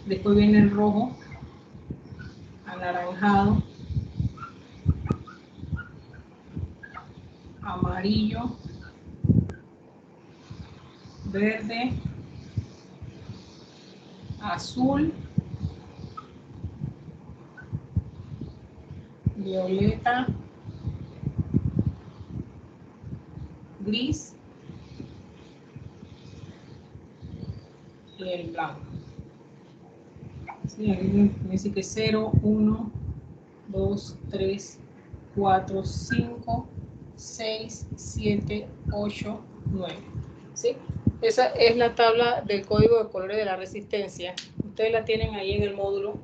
Speaker 1: después viene el rojo, anaranjado, amarillo, verde, azul, violeta, gris y el blanco. Sí, aquí me dice que 0, 1, 2, 3, 4, 5, 6, 7, 8, 9. ¿Sí? Esa es la tabla del código de colores de la resistencia. Ustedes la tienen ahí en el módulo.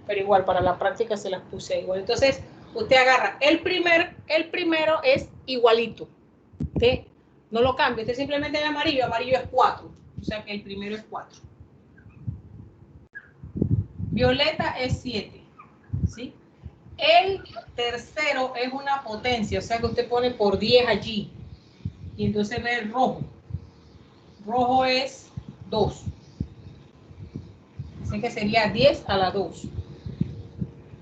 Speaker 1: pero igual para la práctica se las puse igual. Entonces, usted agarra el primero es igualito. ¿Sí? No lo cambia, usted simplemente en amarillo es 4. O sea que el primero es 4. Violeta es 7. ¿Sí? El tercero es una potencia, o sea que usted pone por 10 allí. Y entonces ve el rojo. Rojo es 2. Así que sería 10 a la 2.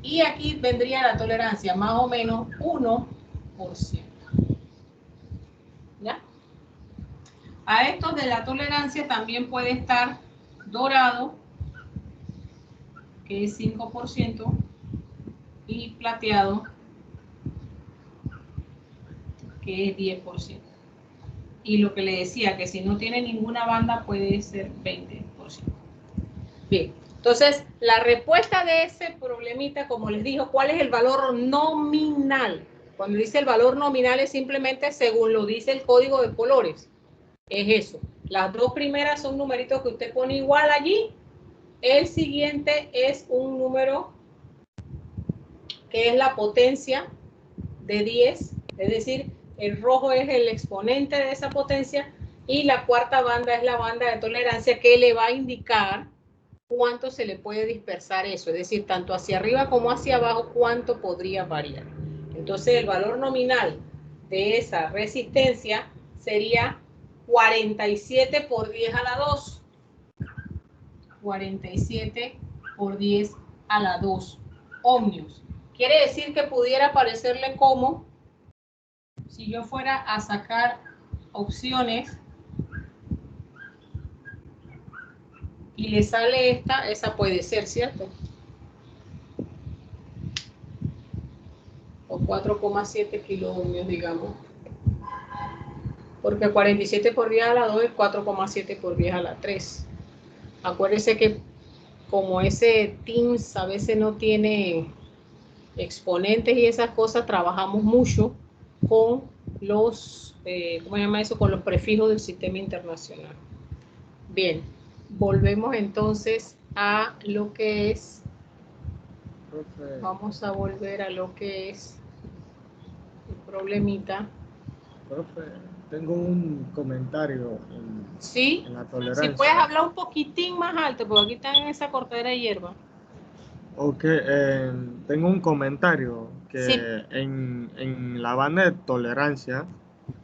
Speaker 1: Y aquí vendría la tolerancia, más o menos 1%. ¿Ya? A estos de la tolerancia también puede estar dorado, que es 5%, y plateado, que es 10%. Y lo que le decía, que si no tiene ninguna banda puede ser 20%. Bien, entonces la respuesta de ese problemita, como les digo, ¿cuál es el valor nominal? Cuando dice el valor nominal es simplemente según lo dice el código de colores. Es eso. Las dos primeras son numeritos que usted pone igual allí. El siguiente es un número que es la potencia de 10, es decir, el rojo es el exponente de esa potencia y la cuarta banda es la banda de tolerancia que le va a indicar cuánto se le puede dispersar eso, es decir, tanto hacia arriba como hacia abajo, cuánto podría variar. Entonces, el valor nominal de esa resistencia sería 47 por 10 a la 2. 47 por 10 a la 2 ohmios. Quiere decir que pudiera parecerle como si yo fuera a sacar opciones y le sale esa puede ser, ¿cierto? O 4,7 kilo ohmios, digamos. Porque 47 por 10 a la 2 es 4,7 por 10 a la 3. Acuérdense que como ese Teams a veces no tiene exponentes y esas cosas, trabajamos mucho con los, ¿cómo se llama eso? Con los prefijos del sistema internacional. Bien, volvemos entonces a lo que es,
Speaker 4: Profe,
Speaker 1: vamos a volver a lo que es el problemita.
Speaker 4: profe, tengo un comentario
Speaker 1: Sí,
Speaker 4: en la
Speaker 1: si
Speaker 4: tolerancia.
Speaker 1: puedes hablar un poquitín más alto, porque aquí están en esa cortadera de hierba.
Speaker 4: Ok, tengo un comentario que
Speaker 1: Sí.
Speaker 4: en la banda de tolerancia,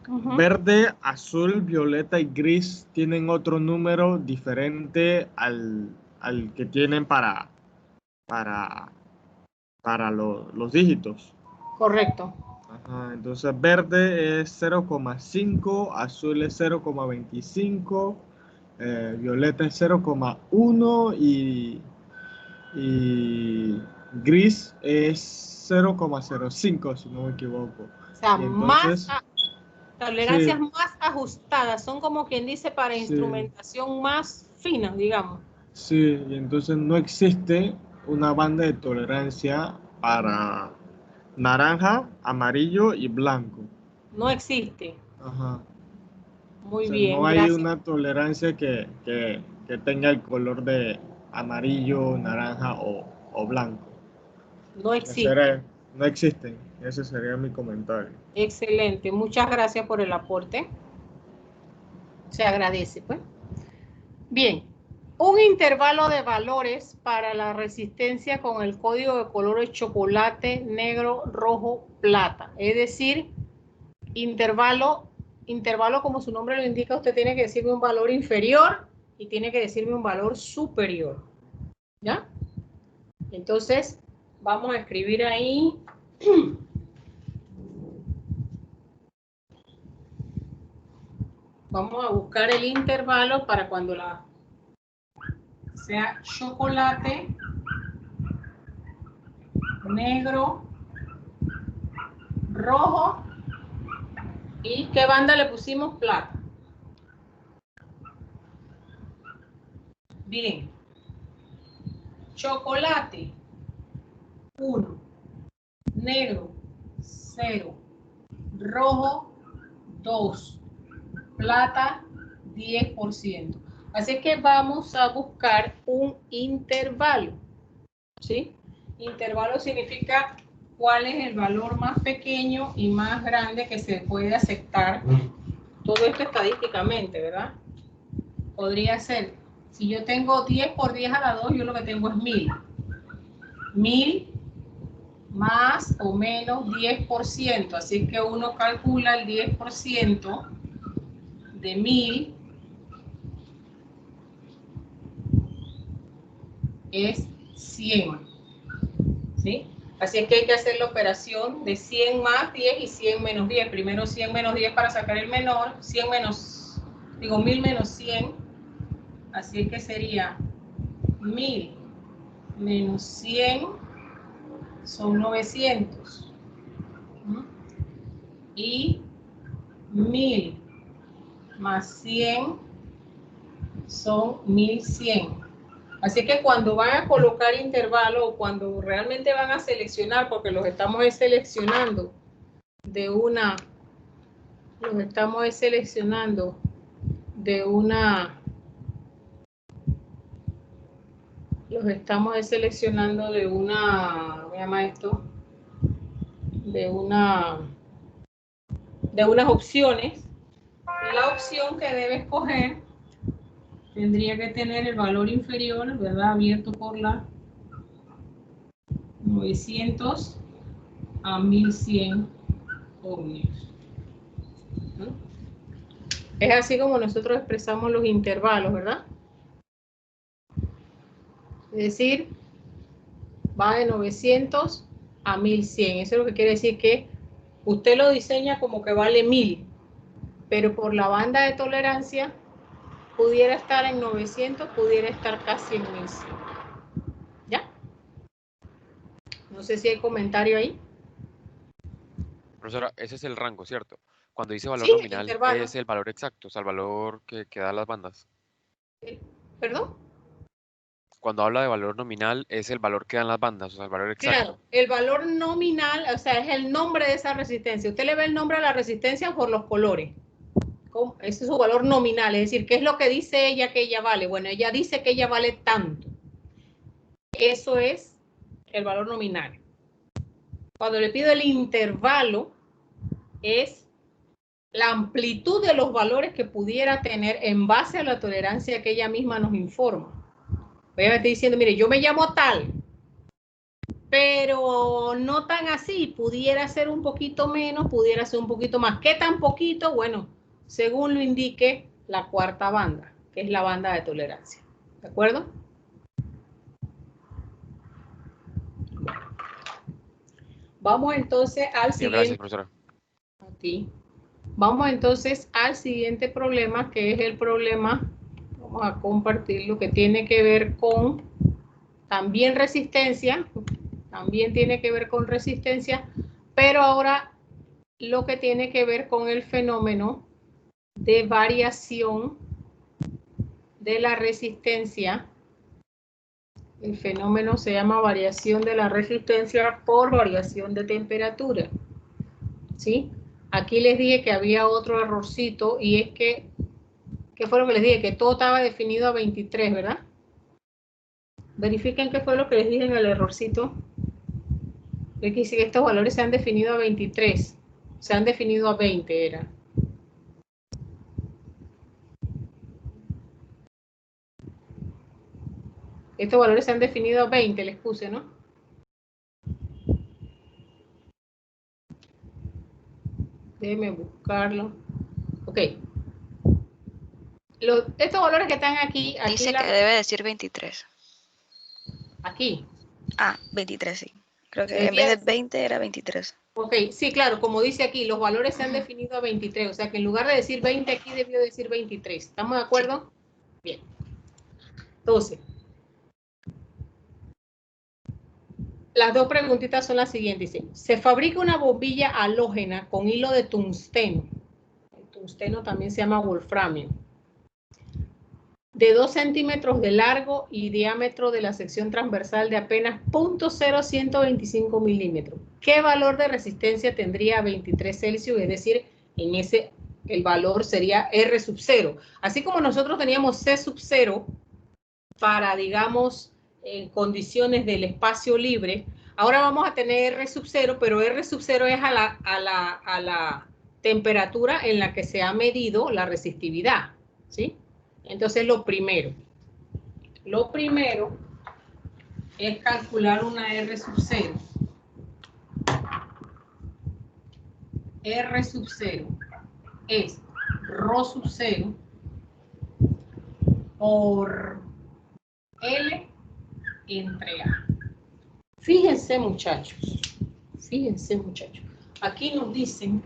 Speaker 1: Uh-huh.
Speaker 4: verde, azul, violeta y gris tienen otro número diferente al que tienen para los dígitos.
Speaker 1: Correcto.
Speaker 4: Ajá, entonces verde es 0,5, azul es 0,25, violeta es 0,1 y gris es 0,05, si no me equivoco.
Speaker 1: O sea,
Speaker 4: Y entonces,
Speaker 1: tolerancias
Speaker 4: sí,
Speaker 1: más ajustadas, son como quien dice para
Speaker 4: sí,
Speaker 1: instrumentación más fina, digamos.
Speaker 4: sí, y entonces no existe una banda de tolerancia para naranja, amarillo y blanco.
Speaker 1: No existe.
Speaker 4: Ajá.
Speaker 1: Muy
Speaker 4: O sea,
Speaker 1: bien,
Speaker 4: no hay
Speaker 1: gracias.
Speaker 4: una tolerancia que tenga el color de amarillo, naranja o blanco.
Speaker 1: No existe.
Speaker 4: No existen. Ese sería mi comentario.
Speaker 1: Excelente. Muchas gracias por el aporte. Se agradece, pues. Bien. Un intervalo de valores para la resistencia con el código de colores chocolate, negro, rojo, plata. Es decir, intervalo como su nombre lo indica, usted tiene que decirme un valor inferior y tiene que decirme un valor superior. ¿Ya? Entonces, vamos a escribir ahí. Vamos a buscar el intervalo para cuando sea chocolate, negro, rojo y ¿qué banda le pusimos? Plata. Bien. Chocolate, 1. Negro, 0. Rojo, 2. Plata, 10%. Así que vamos a buscar un intervalo. ¿Sí? Intervalo significa cuál es el valor más pequeño y más grande que se puede aceptar. Todo esto estadísticamente, ¿verdad? Podría ser, si yo tengo 10 por 10 a la 2, yo lo que tengo es 1000. 1000 más o menos 10%. Así que uno calcula el 10% de 1000 es 100. ¿Sí? Así es que hay que hacer la operación de 100 más 10 y 100 menos 10. Primero 100 menos 10 para sacar el menor. 100 menos, digo 1000 menos 100. Así es que sería 1000 menos 100 son 900. Y 1000 más 100 son 1100. Así que cuando van a colocar intervalo o cuando realmente van a seleccionar, porque los estamos seleccionando de una, voy a llamar esto, de unas opciones. La opción que debe escoger tendría que tener el valor inferior, ¿verdad? Abierto por la 900 a 1100 ohmios. ¿No? Es así como nosotros expresamos los intervalos, ¿verdad? Es decir, va de 900 a 1100. Eso es lo que quiere decir que usted lo diseña como que vale 1000, pero por la banda de tolerancia pudiera estar en 900, pudiera estar casi en 1100. ¿Ya? No sé si hay comentario ahí.
Speaker 8: Profesora, ese es el rango, ¿cierto? Cuando dice valor
Speaker 1: Sí,
Speaker 8: nominal,
Speaker 1: intervalo.
Speaker 8: es el valor exacto, o sea, el valor que dan las bandas.
Speaker 1: ¿Perdón?
Speaker 8: Cuando habla de valor nominal, es el valor que dan las bandas, o sea, el valor exacto.
Speaker 1: Claro, el valor nominal, o sea, es el nombre de esa resistencia. Usted le ve el nombre a la resistencia por los colores. Ese es su valor nominal, es decir, ¿qué es lo que dice ella que ella vale? Bueno, ella dice que ella vale tanto. Eso es el valor nominal. Cuando le pido el intervalo, es la amplitud de los valores que pudiera tener en base a la tolerancia que ella misma nos informa. Voy a estar diciendo, mire, yo me llamo tal, pero no tan así, pudiera ser un poquito menos, pudiera ser un poquito más. ¿Qué tan poquito? Bueno, según lo indique la cuarta banda, que es la banda de tolerancia. ¿De acuerdo? Vamos entonces al siguiente.
Speaker 8: Gracias, profesora.
Speaker 1: A ti. Vamos entonces al siguiente problema, que es el problema, vamos a compartirlo, que tiene que ver con también resistencia, pero ahora lo que tiene que ver con el fenómeno de variación de la resistencia. El fenómeno se llama variación de la resistencia por variación de temperatura. ¿Sí? Aquí les dije que había otro errorcito y es que, ¿qué fue lo que les dije? Que todo estaba definido a 23, ¿verdad? Verifiquen qué fue lo que les dije en el errorcito. Es que dice que estos valores se han definido a 23, se han definido a 20, era. Estos valores se han definido a 20, les puse, ¿no? Déjenme buscarlo. Ok. Estos valores que están aquí
Speaker 3: Dice que debe decir 23.
Speaker 1: Aquí.
Speaker 3: Ah, 23, sí. Creo que en vez de 20 era 23.
Speaker 1: Ok, sí, claro, como dice aquí, los valores se han definido a 23, o sea que en lugar de decir 20 aquí debió decir 23. ¿Estamos de acuerdo? Sí. Bien. Entonces, las dos preguntitas son las siguientes. Dice, se fabrica una bombilla halógena con hilo de tungsteno. El tungsteno también se llama wolframio. De 2 centímetros de largo y diámetro de la sección transversal de apenas 0.0125 milímetros. ¿Qué valor de resistencia tendría a 23 Celsius? Es decir, en ese el valor sería R sub 0. Así como nosotros teníamos C sub 0 para, digamos, condiciones del espacio libre. Ahora vamos a tener R sub 0, pero R sub 0 es a la temperatura en la que se ha medido la resistividad, ¿sí? Entonces lo primero es calcular una R sub 0. R sub 0 es ρ sub 0 por L entre A. Fíjense muchachos, aquí nos dicen,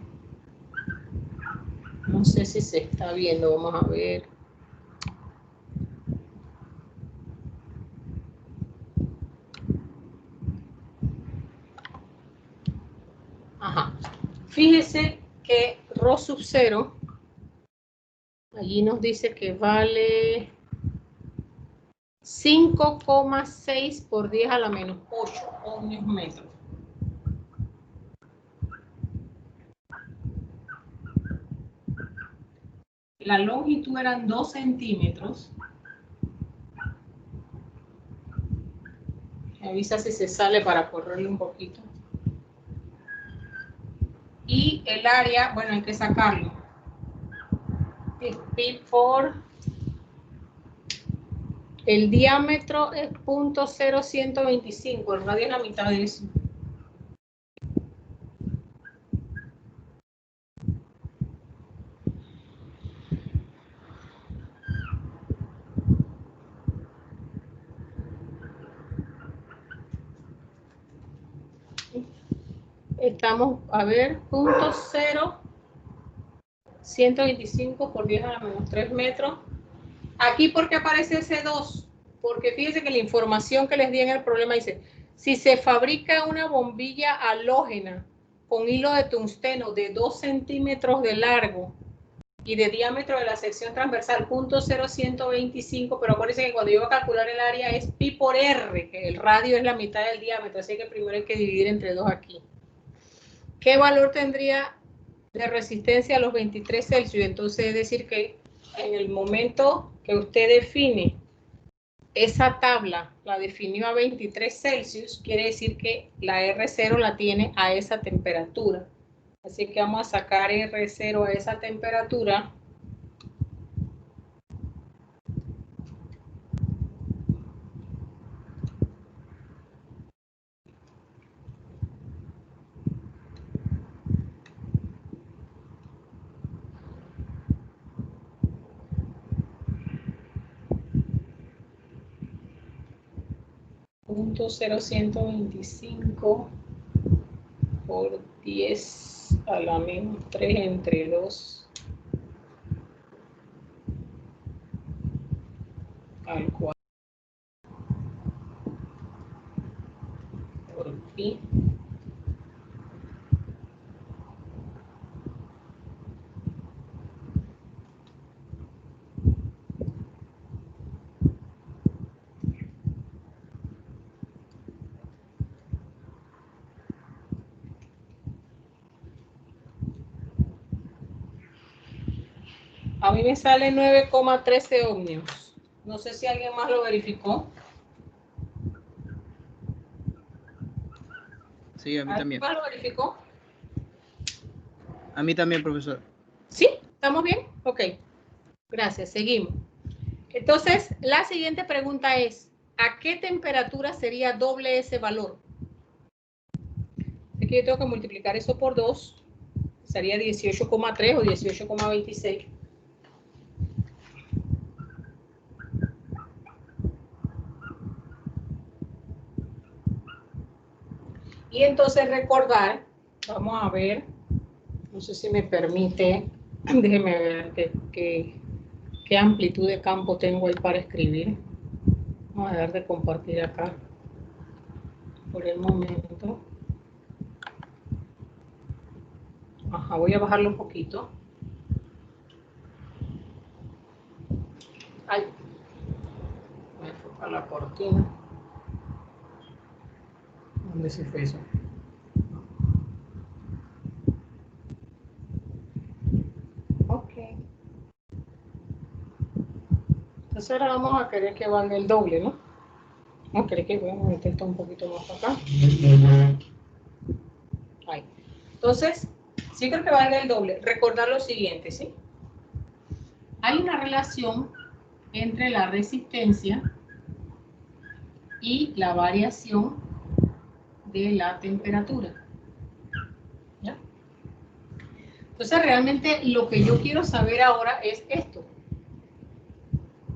Speaker 1: no sé si se está viendo, vamos a ver. Ajá, fíjese que ρ sub 0, allí nos dice que vale 5,6 por 10 a la menos 8 ohmios metros. La longitud eran 2 centímetros. Me avisa si se sale para correrle un poquito. Y el área, bueno, hay que sacarlo. Es pi por... El diámetro es 0.0125, el radio es la mitad de eso. Estamos, a ver, 0.125 por 10 a la menos 3 metros. Aquí, ¿por qué aparece ese 2? Porque fíjense que la información que les di en el problema dice, si se fabrica una bombilla halógena con hilo de tungsteno de 2 centímetros de largo y de diámetro de la sección transversal 0.0125, pero acuérdense que cuando yo voy a calcular el área es pi por r, que el radio es la mitad del diámetro, así que primero hay que dividir entre 2 aquí. ¿Qué valor tendría de resistencia a los 23 Celsius? Entonces es decir que en el momento que usted define esa tabla, la definió a 23 Celsius, quiere decir que la R0 la tiene a esa temperatura. Así que vamos a sacar R0 a esa temperatura. .0125 por 10 a la menos 3 entre 2 al cuadrado por pi. A mí me sale 9,13 ohmios. No sé si alguien más lo verificó.
Speaker 7: Sí, a mí también.
Speaker 1: ¿Alguien más lo verificó?
Speaker 7: A mí también, profesor.
Speaker 1: ¿Sí? ¿Estamos bien? Ok. Gracias. Seguimos. Entonces, la siguiente pregunta es, ¿a qué temperatura sería doble ese valor? Es que yo tengo que multiplicar eso por 2. Sería 18,3 o 18,26. Y entonces recordar, vamos a ver, no sé si me permite, déjeme ver qué amplitud de campo tengo ahí para escribir. Vamos a dejar de compartir acá por el momento. Ajá, voy a bajarlo un poquito. Ay, me fue para la cortina. ¿Dónde se fue eso? Ok. Entonces ahora vamos a querer que valga el doble, ¿no? Ok, que voy a meter esto un poquito más para acá. Ahí. Entonces, sí creo que valga el doble. Recordar lo siguiente, ¿sí? Hay una relación entre la resistencia y la variación de la temperatura. ¿Ya? Entonces, realmente lo que yo quiero saber ahora es esto.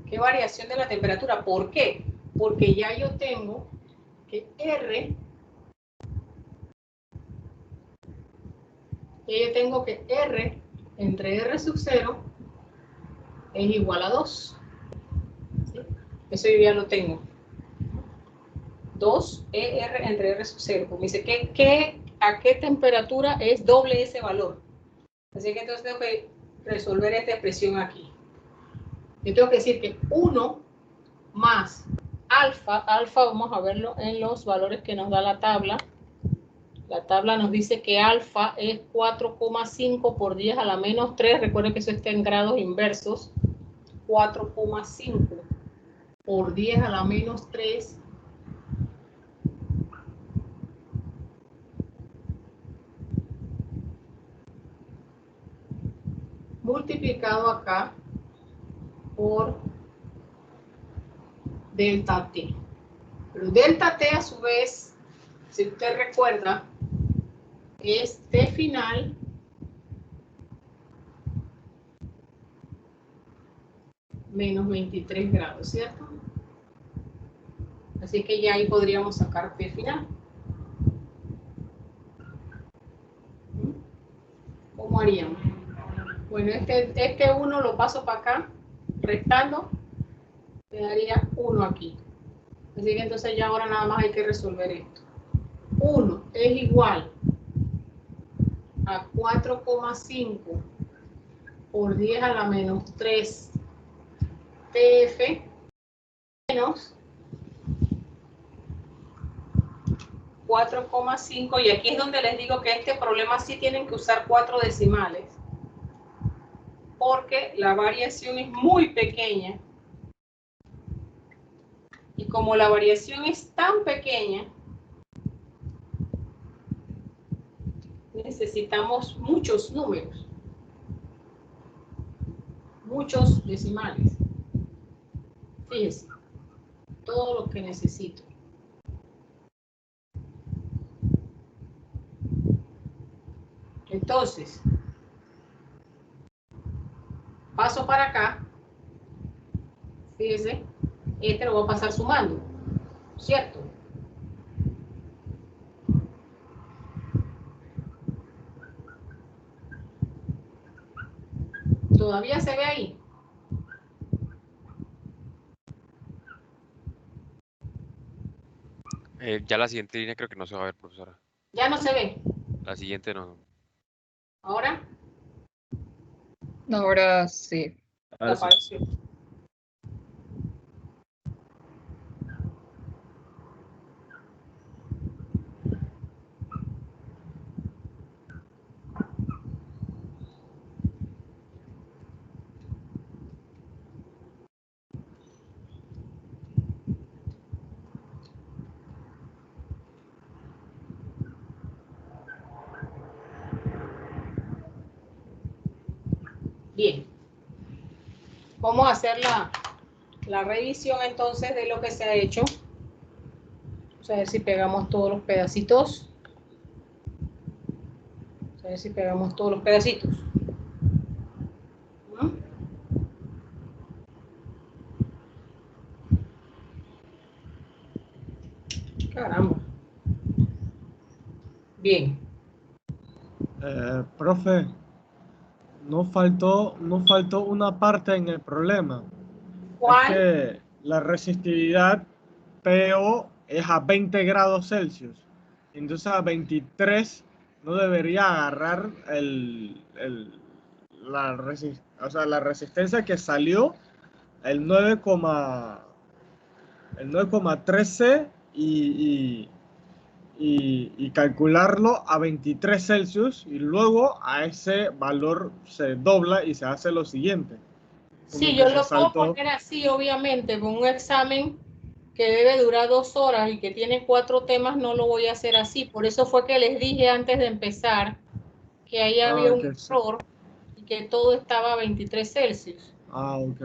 Speaker 1: ¿Qué variación de la temperatura? ¿Por qué? Porque ya yo tengo que R, R entre R sub 0 es igual a 2. ¿Sí? Eso yo ya lo tengo. 2 ER entre R sub 0. Pues me dice, ¿a qué temperatura es doble ese valor? Así que entonces tengo que resolver esta expresión aquí. Yo tengo que decir que 1 más alfa vamos a verlo en los valores que nos da la tabla. La tabla nos dice que alfa es 4,5 por 10 a la menos 3. Recuerden que eso está en grados inversos. 4,5 por 10 a la menos 3 multiplicado acá por delta T. Pero delta T a su vez, si usted recuerda, es T final menos 23 grados, ¿cierto? Así que ya ahí podríamos sacar T final. ¿Cómo haríamos? Bueno, este 1 lo paso para acá, restando, me daría 1 aquí. Así que entonces ya ahora nada más hay que resolver esto. 1 es igual a 4,5 por 10 a la menos 3 TF menos 4,5, y aquí es donde les digo que este problema sí tienen que usar 4 decimales, porque la variación es muy pequeña, y como la variación es tan pequeña, necesitamos muchos números, muchos decimales. Fíjense, todo lo que necesito. Entonces, paso para acá. Fíjense, este lo voy a pasar sumando, ¿cierto? ¿Todavía se ve ahí?
Speaker 8: Ya la siguiente línea creo que no se va a ver, profesora.
Speaker 1: ¿Ya no se ve?
Speaker 8: La siguiente no.
Speaker 1: ¿Ahora?
Speaker 6: Ahora sí.
Speaker 4: Ahora sí.
Speaker 1: Apareció. Bien. Vamos a hacer la revisión entonces de lo que se ha hecho. Vamos a ver si pegamos todos los pedacitos. Vamos a ver si pegamos todos los pedacitos. ¿No? Caramba. Bien.
Speaker 4: Profe, nos faltó una parte en el problema.
Speaker 1: ¿Cuál?
Speaker 4: Es que la resistividad PO es a 20 grados Celsius. Entonces a 23 no debería agarrar la resistencia que salió, el 9,13 y calcularlo a 23 Celsius, y luego a ese valor se dobla y se hace lo siguiente.
Speaker 1: Sí, yo lo puedo poner así, obviamente, con un examen que debe durar 2 horas y que tiene 4 temas, no lo voy a hacer así. Por eso fue que les dije antes de empezar que ahí había un error y que todo estaba a 23 Celsius.
Speaker 4: Ok.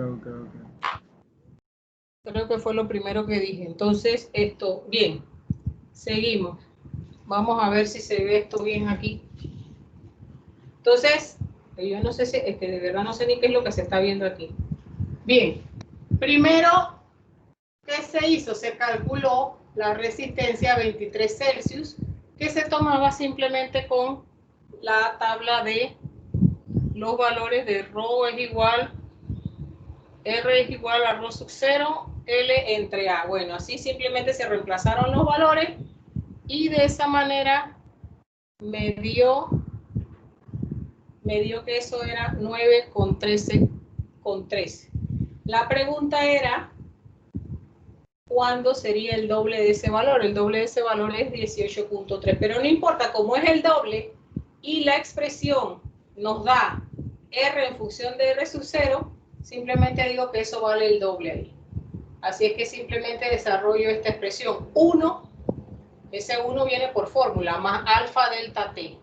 Speaker 1: Creo que fue lo primero que dije. Entonces, esto, bien, seguimos. Vamos a ver si se ve esto bien aquí. Entonces, yo no sé si, es que de verdad no sé ni qué es lo que se está viendo aquí. Bien, primero, ¿qué se hizo? Se calculó la resistencia a 23 Celsius, que se tomaba simplemente con la tabla de los valores de ρ es igual, R es igual a ρ sub 0, L entre A. Bueno, así simplemente se reemplazaron los valores y de esa manera me dio que eso era 9,13. La pregunta era, ¿cuándo sería el doble de ese valor? El doble de ese valor es 18,3, pero no importa, como es el doble y la expresión nos da R en función de R sub 0, simplemente digo que eso vale el doble ahí. Así es que simplemente desarrollo esta expresión. 1, ese 1 viene por fórmula, más alfa delta t.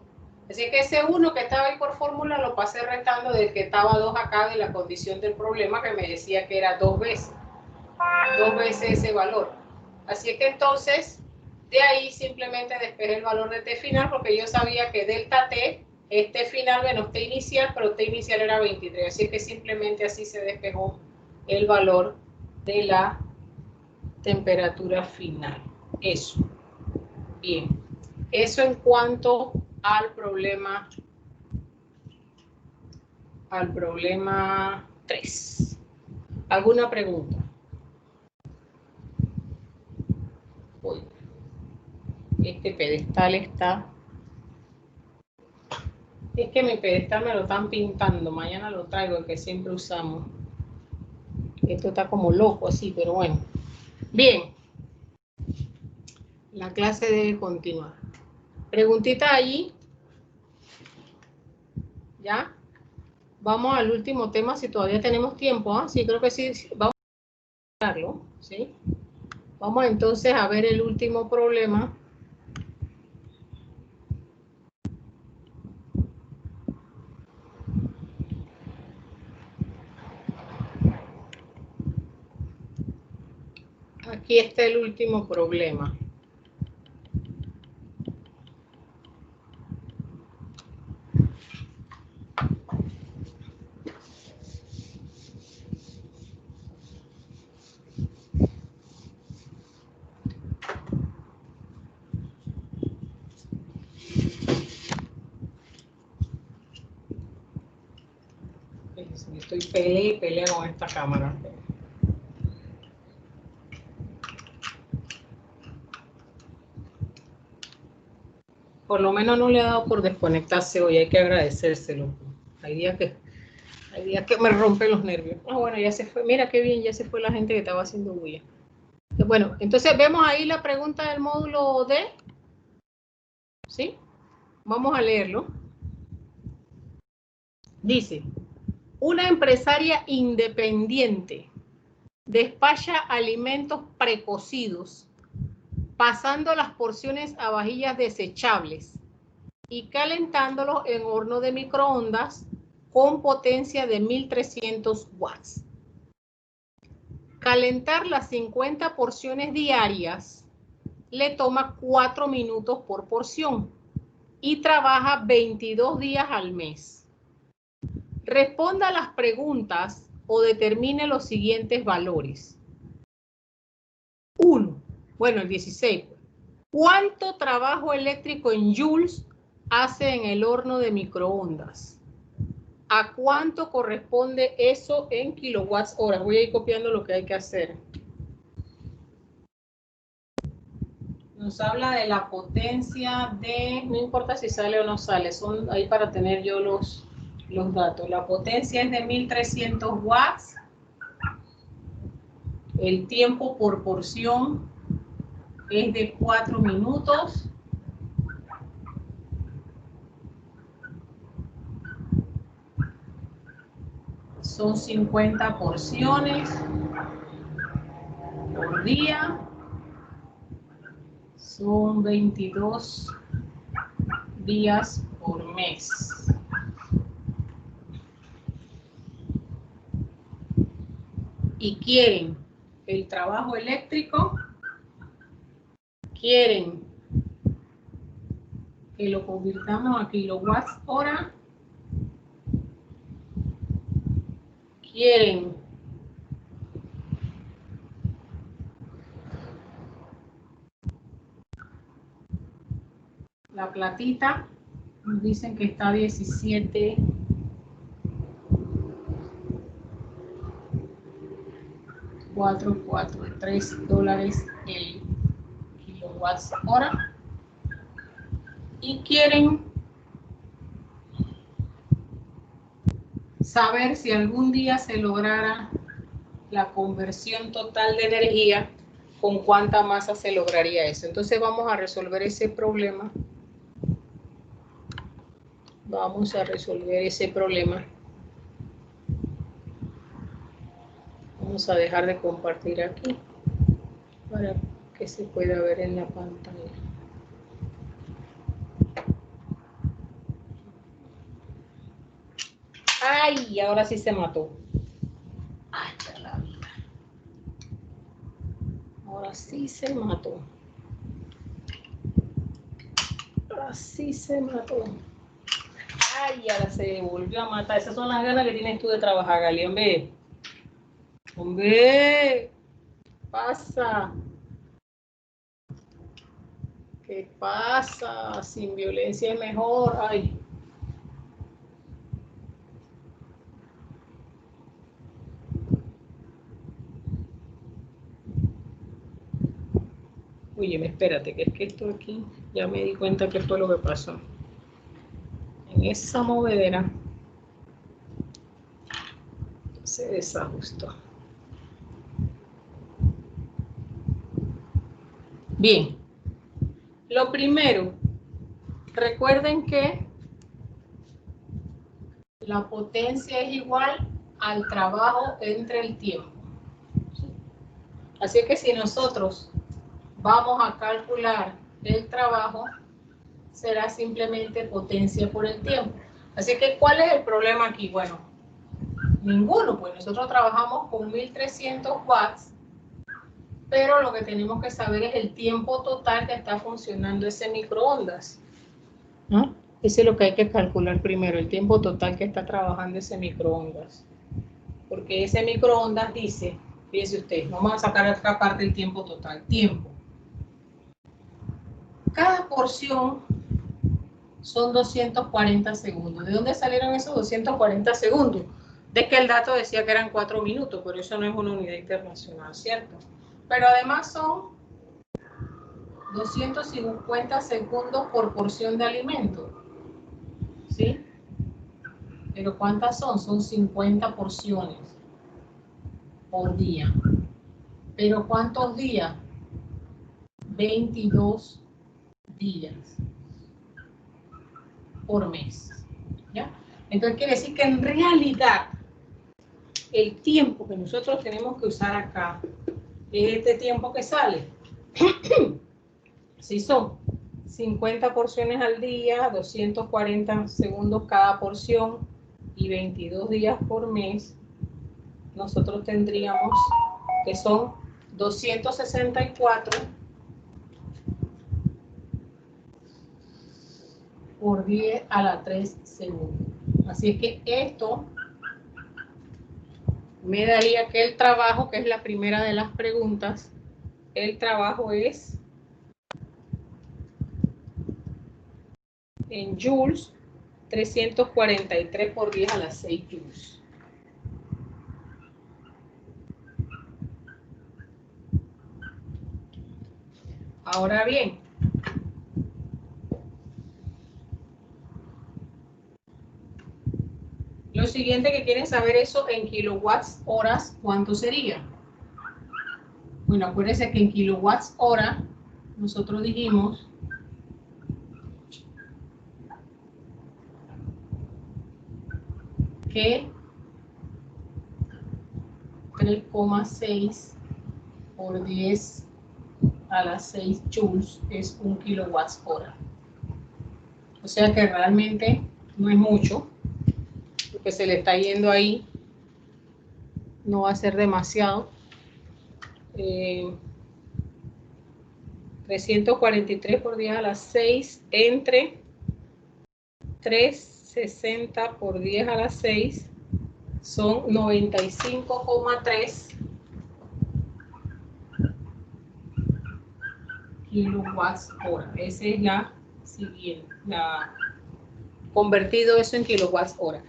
Speaker 1: Así que ese 1 que estaba ahí por fórmula lo pasé restando del que estaba 2 acá de la condición del problema que me decía que era 2 veces ese valor. Así es que entonces, de ahí simplemente despejé el valor de t final porque yo sabía que delta t es t final menos t inicial, pero t inicial era 23. Así es que simplemente así se despejó el valor de la temperatura final. Eso. Bien. Eso en cuanto al problema 3. ¿Alguna pregunta? Uy, este pedestal está... Es que mi pedestal me lo están pintando. Mañana lo traigo, el que siempre usamos. Esto está como loco así, pero bueno. Bien. La clase debe continuar. Preguntita allí. ¿Ya? Vamos al último tema si todavía tenemos tiempo. ¿Ah? Sí, creo que sí. Vamos a verlo. ¿Sí? Vamos entonces a ver el último problema. Aquí está el último problema. Estoy pelea con esta cámara. Por lo menos no le ha dado por desconectarse hoy, hay que agradecérselo. Hay días que me rompen los nervios. Ah, bueno, ya se fue. Mira qué bien, ya se fue la gente que estaba haciendo bulla. Bueno, entonces vemos ahí la pregunta del módulo D. ¿Sí? Vamos a leerlo. Dice, una empresaria independiente despacha alimentos precocidos, pasando las porciones a vajillas desechables y calentándolos en horno de microondas con potencia de 1300 watts. Calentar las 50 porciones diarias le toma 4 minutos por porción y trabaja 22 días al mes. Responda a las preguntas o determine los siguientes valores. 1. Bueno, el 16. ¿Cuánto trabajo eléctrico en joules hace en el horno de microondas? ¿A cuánto corresponde eso en kilowatts hora? Voy a ir copiando lo que hay que hacer. Nos habla de la potencia de, no importa si sale o no sale, son ahí para tener yo los datos. La potencia es de 1300 watts. El tiempo por porción es de 4 minutos. Son 50 porciones por día. Son 22 días por mes. Y quieren el trabajo eléctrico, quieren que lo convirtamos a kilowatts hora, quieren la platita, nos dicen que está 17 $4.43 el kilowatts hora, y quieren saber si algún día se lograra la conversión total de energía, con cuánta masa se lograría eso. Entonces vamos a resolver ese problema. Vamos a resolver ese problema. Vamos a dejar de compartir aquí para que se pueda ver en la pantalla. ¡Ay! Ahora sí se mató. ¡Ay, ya la vida! Ahora sí se mató. Ahora sí se mató. ¡Ay! Ahora se volvió a matar. Esas son las ganas que tienes tú de trabajar, Gali. Hombre. Hombre. Pasa. ¿Qué pasa? Sin violencia es mejor. Ay. Oye, espérate, que es que esto aquí ya me di cuenta que fue lo que pasó. En esa movedera se desajustó. Bien. Lo primero, recuerden que la potencia es igual al trabajo entre el tiempo. Así que si nosotros vamos a calcular el trabajo, será simplemente potencia por el tiempo. Así que, ¿cuál es el problema aquí? Bueno, ninguno, pues nosotros trabajamos con 1300 watts, pero lo que tenemos que saber es el tiempo total que está funcionando ese microondas, ¿no? Ese es lo que hay que calcular primero, el tiempo total que está trabajando ese microondas. Porque ese microondas dice, fíjese usted, vamos a sacar otra parte del tiempo total, tiempo. Cada porción son 240 segundos. ¿De dónde salieron esos 240 segundos? De que el dato decía que eran 4 minutos, pero eso no es una unidad internacional, ¿cierto? Pero además son 250 segundos por porción de alimento, ¿sí? Pero ¿cuántas son? Son 50 porciones por día. ¿Pero cuántos días? 22 días por mes, ¿ya? Entonces quiere decir que en realidad el tiempo que nosotros tenemos que usar acá es este tiempo que sale. Si son 50 porciones al día, 240 segundos cada porción y 22 días por mes, nosotros tendríamos que son 264 por 10 a la 3 segundos. Así es que esto me daría que el trabajo, que es la primera de las preguntas, el trabajo es en joules, 343 por 10 a la 6 joules. Ahora bien, lo siguiente que quieren saber eso en kilowatts horas, ¿cuánto sería? Bueno, acuérdense que en kilowatts hora nosotros dijimos que 3,6 por 10 a la 6 joules es 1 kilowatts hora. O sea que realmente no es mucho. Lo que se le está yendo ahí no va a ser demasiado. 343 por 10 a la 6 entre 360 por 10 a la 6 son 95,3 kilowatts hora. Esa es la siguiente, convertido eso en kilowatts hora.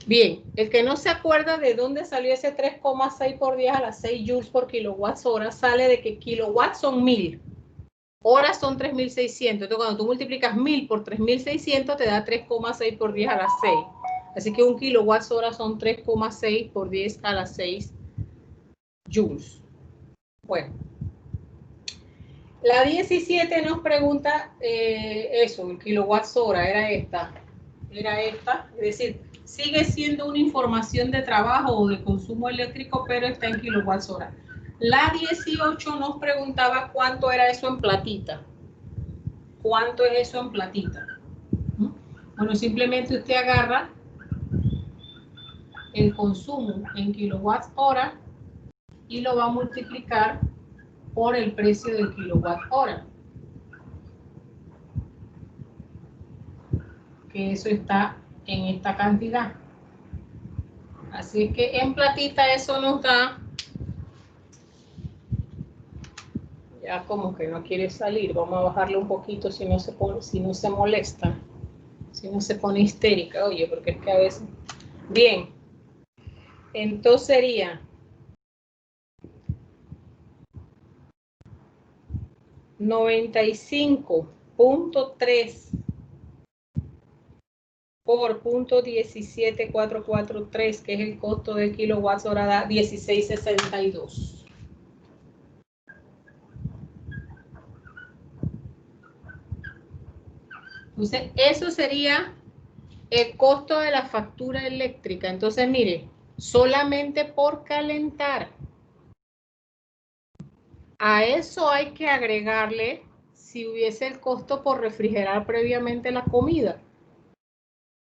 Speaker 1: Bien, el que no se acuerda de dónde salió ese 3,6 por 10 a la 6 joules por kilowatts hora, sale de que kilowatts son 1000, horas son 3600. Entonces, cuando tú multiplicas 1000 por 3600, te da 3,6 por 10 a la 6. Así que 1 kilowatts hora son 3,6 por 10 a la 6 joules. Bueno. La 17 nos pregunta eso, el kilowatts hora, era esta, es decir, sigue siendo una información de trabajo o de consumo eléctrico, pero está en kilowatts hora. La 18 nos preguntaba cuánto era eso en platita. ¿Cuánto es eso en platita? Bueno, simplemente usted agarra el consumo en kilowatts hora y lo va a multiplicar por el precio del kilowatt hora, que eso está en esta cantidad. Así que en platita eso nos da, ya como que no quiere salir, vamos a bajarle un poquito si no se pone, si no se molesta, si no se pone histérica, oye, porque es que a veces, bien, entonces sería 95.3 por 0.17443, que es el costo del kilowatts hora, da 16.62. Entonces, eso sería el costo de la factura eléctrica. Entonces, mire, solamente por calentar. A eso hay que agregarle si hubiese el costo por refrigerar previamente la comida.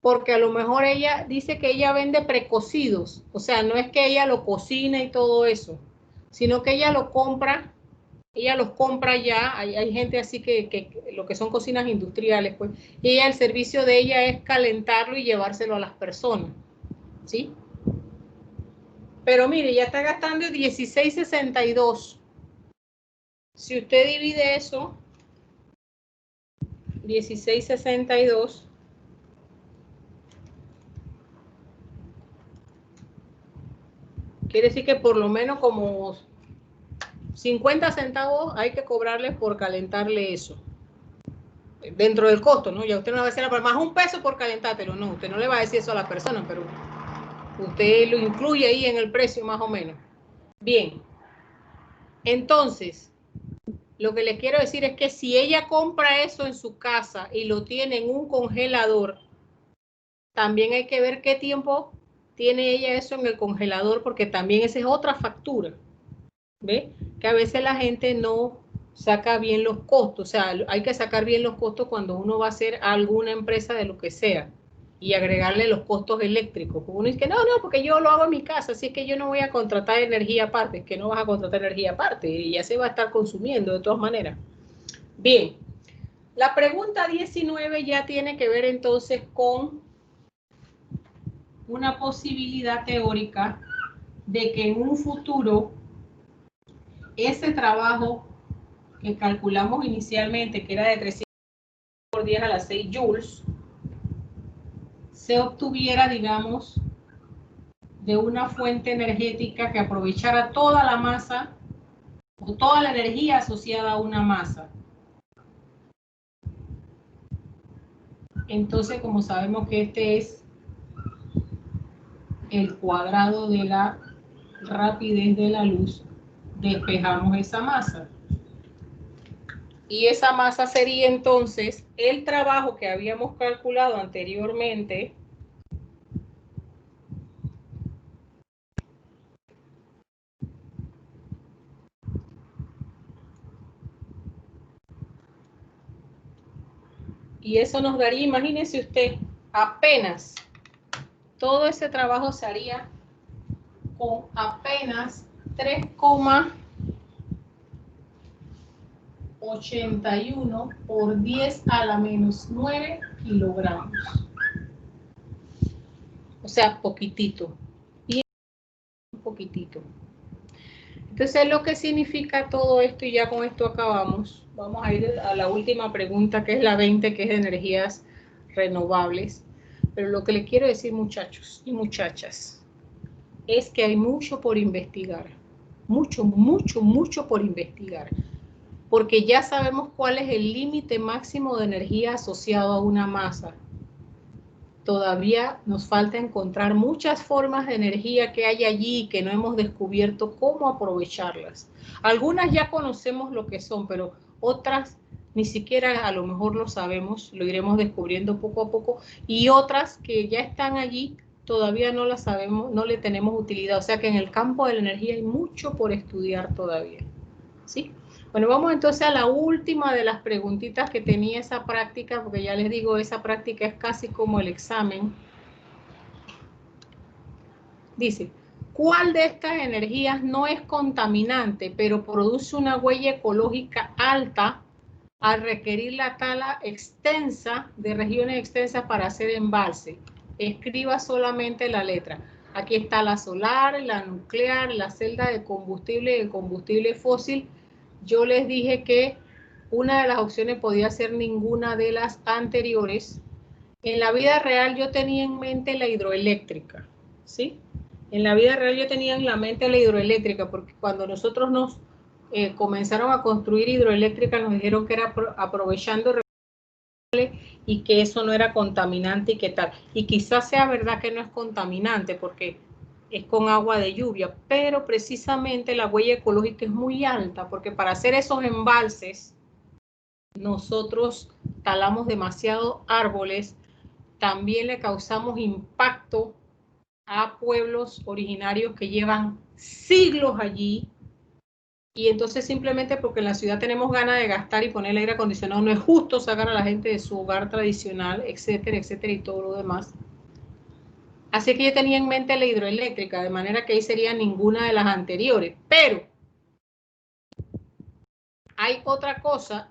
Speaker 1: Porque a lo mejor ella dice que ella vende precocidos. O sea, no es que ella lo cocina y todo eso, sino que ella lo compra, ella los compra ya. Hay gente así que lo que son cocinas industriales, pues, y ella, el servicio de ella es calentarlo y llevárselo a las personas, ¿sí? Pero mire, ya está gastando 16.62. Si usted divide eso, 16.62, quiere decir que por lo menos como 50 centavos hay que cobrarle por calentarle eso. Dentro del costo, ¿no? Ya usted no le va a decir, más un peso por calentártelo. No, usted no le va a decir eso a la persona, pero usted lo incluye ahí en el precio más o menos. Bien. Entonces, lo que les quiero decir es que si ella compra eso en su casa y lo tiene en un congelador, también hay que ver qué tiempo tiene ella eso en el congelador, porque también esa es otra factura. ¿Ve? Que a veces la gente no saca bien los costos. O sea, hay que sacar bien los costos cuando uno va a hacer alguna empresa de lo que sea y agregarle los costos eléctricos. Uno dice que no, porque yo lo hago en mi casa, así es que yo no voy a contratar energía aparte. Es que no vas a contratar energía aparte y ya se va a estar consumiendo de todas maneras. Bien, la pregunta 19 ya tiene que ver entonces con una posibilidad teórica de que en un futuro ese trabajo que calculamos inicialmente, que era de 300 por 10 a la 6 joules, se obtuviera, digamos, de una fuente energética que aprovechara toda la masa o toda la energía asociada a una masa. Entonces, como sabemos que este es el cuadrado de la rapidez de la luz, despejamos esa masa. Y esa masa sería entonces el trabajo que habíamos calculado anteriormente Y eso nos daría, imagínense usted, apenas, todo ese trabajo se haría con apenas 3,81 por 10 a la menos 9 kilogramos. O sea, poquitito. Y un poquitito. Entonces, lo que significa todo esto, y ya con esto acabamos, vamos a ir a la última pregunta, que es la 20, que es de energías renovables. Pero lo que le quiero decir, muchachos y muchachas, es que hay mucho por investigar. Mucho, mucho, mucho por investigar. Porque ya sabemos cuál es el límite máximo de energía asociado a una masa. Todavía nos falta encontrar muchas formas de energía que hay allí y que no hemos descubierto cómo aprovecharlas. Algunas ya conocemos lo que son, pero otras ni siquiera a lo mejor lo sabemos, lo iremos descubriendo poco a poco, y otras que ya están allí todavía no las sabemos, no le tenemos utilidad. O sea que en el campo de la energía hay mucho por estudiar todavía. ¿Sí? Bueno, vamos entonces a la última de las preguntitas que tenía esa práctica, porque ya les digo, esa práctica es casi como el examen. Dice, ¿cuál de estas energías no es contaminante, pero produce una huella ecológica alta al requerir la tala extensa de regiones extensas para hacer embalse? Escriba solamente la letra. Aquí está la solar, la nuclear, la celda de combustible y el combustible fósil. Yo les dije que una de las opciones podía ser ninguna de las anteriores. En la vida real yo tenía en mente la hidroeléctrica, ¿sí? En la vida real yo tenía en la mente la hidroeléctrica, porque cuando nosotros nos comenzaron a construir hidroeléctrica nos dijeron que era aprovechando y que eso no era contaminante y qué tal. Y quizás sea verdad que no es contaminante porque es con agua de lluvia, pero precisamente la huella ecológica es muy alta, porque para hacer esos embalses nosotros talamos demasiados árboles, también le causamos impacto a pueblos originarios que llevan siglos allí, y entonces simplemente porque en la ciudad tenemos ganas de gastar y poner el aire acondicionado, no es justo sacar a la gente de su hogar tradicional, etcétera, etcétera, y todo lo demás. Así que yo tenía en mente la hidroeléctrica, de manera que ahí sería ninguna de las anteriores. Pero hay otra cosa,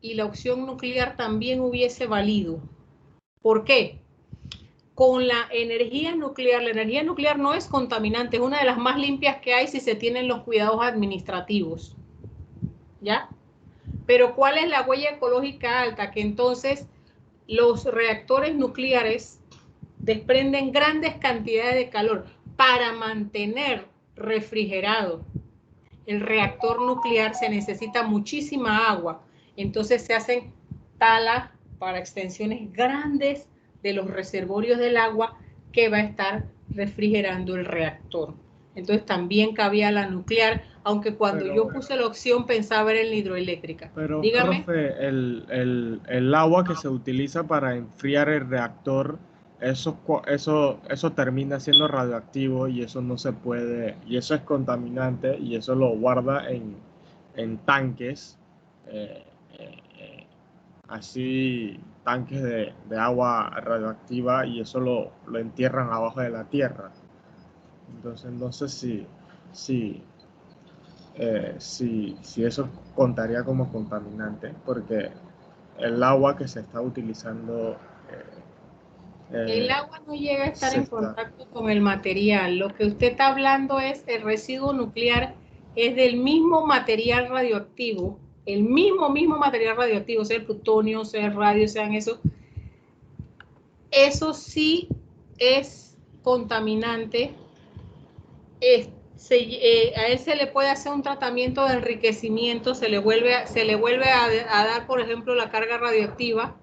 Speaker 1: y la opción nuclear también hubiese valido. ¿Por qué? Con la energía nuclear no es contaminante, es una de las más limpias que hay si se tienen los cuidados administrativos. ¿Ya? Pero ¿cuál es la huella ecológica alta? Que entonces los reactores nucleares desprenden grandes cantidades de calor para mantener refrigerado el reactor nuclear. Se necesita muchísima agua, entonces se hacen talas para extensiones grandes de los reservorios del agua que va a estar refrigerando el reactor. Entonces también cabía la nuclear, aunque cuando yo puse la opción pensaba en la hidroeléctrica.
Speaker 4: Pero,
Speaker 1: dígame.
Speaker 4: profe, el agua que se utiliza para enfriar el reactor, eso termina siendo radioactivo y eso no se puede, y eso es contaminante y eso lo guarda en tanques, así, tanques de agua radioactiva, y eso lo entierran abajo de la tierra. Entonces no sé si eso contaría como contaminante, porque el agua que se está utilizando...
Speaker 1: el agua no llega a estar en contacto con el material. Lo que usted está hablando es el residuo nuclear, es del mismo material radioactivo, el mismo material radioactivo, sea el plutonio, sea el radio, sean eso. Eso sí es contaminante. A él se le puede hacer un tratamiento de enriquecimiento, se le vuelve a dar, por ejemplo, la carga radioactiva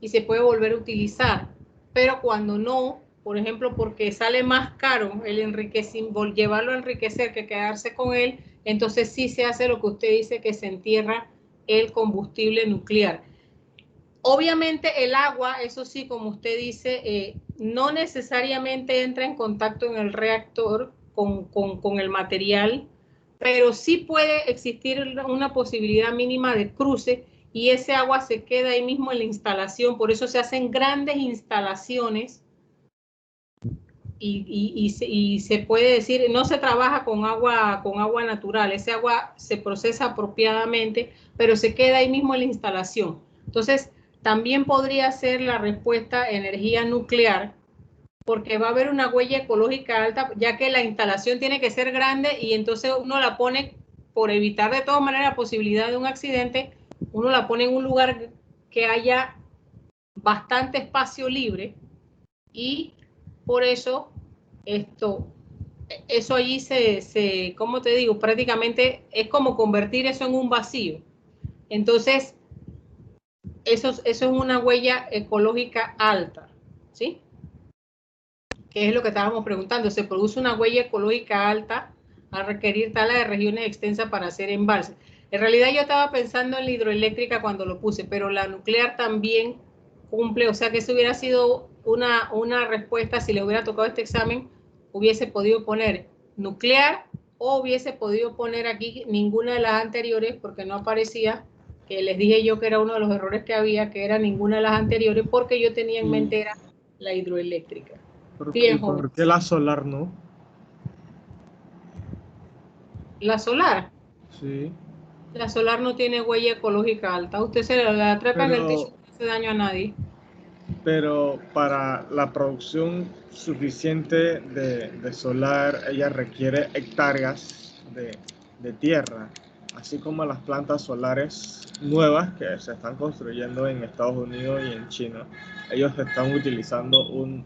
Speaker 1: y se puede volver a utilizar. Pero cuando no, por ejemplo, porque sale más caro llevarlo a enriquecer que quedarse con él, entonces sí se hace lo que usted dice, que se entierra el combustible nuclear. Obviamente el agua, eso sí, como usted dice, no necesariamente entra en contacto en el reactor con el material, pero sí puede existir una posibilidad mínima de cruce, y ese agua se queda ahí mismo en la instalación, por eso se hacen grandes instalaciones y se puede decir, no se trabaja con agua natural, ese agua se procesa apropiadamente, pero se queda ahí mismo en la instalación. Entonces, también podría ser la respuesta energía nuclear, porque va a haber una huella ecológica alta, ya que la instalación tiene que ser grande y entonces uno la pone, por evitar de todas maneras la posibilidad de un accidente, uno la pone en un lugar que haya bastante espacio libre y por eso eso allí ¿cómo te digo? Prácticamente es como convertir eso en un vacío. Entonces, eso es una huella ecológica alta, ¿sí? Que es lo que estábamos preguntando. Se produce una huella ecológica alta al requerir tala de regiones extensas para hacer embalses. En realidad yo estaba pensando en la hidroeléctrica cuando lo puse, pero la nuclear también cumple, o sea que eso hubiera sido una respuesta, si le hubiera tocado este examen, hubiese podido poner nuclear o hubiese podido poner aquí ninguna de las anteriores porque no aparecía, que les dije yo que era uno de los errores que había, que era ninguna de las anteriores porque yo tenía en mente era la hidroeléctrica.
Speaker 4: ¿Y por qué la solar no?
Speaker 1: ¿La solar?
Speaker 4: Sí.
Speaker 1: La solar no tiene huella ecológica alta. Usted se la trepa en el techo y no hace daño a nadie.
Speaker 4: Pero para la producción suficiente de solar, ella requiere hectáreas de tierra, así como las plantas solares nuevas que se están construyendo en Estados Unidos y en China. Ellos están utilizando un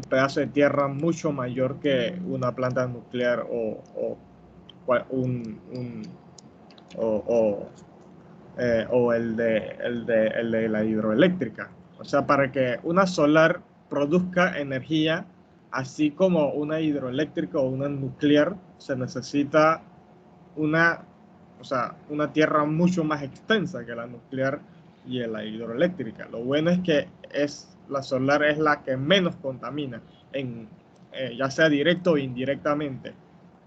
Speaker 4: pedazo de tierra mucho mayor que una planta nuclear o el de la hidroeléctrica. O sea, para que una solar produzca energía, así como una hidroeléctrica o una nuclear, se necesita una tierra mucho más extensa que la nuclear y la hidroeléctrica. Lo bueno es que la solar es la que menos contamina, ya sea directo o indirectamente.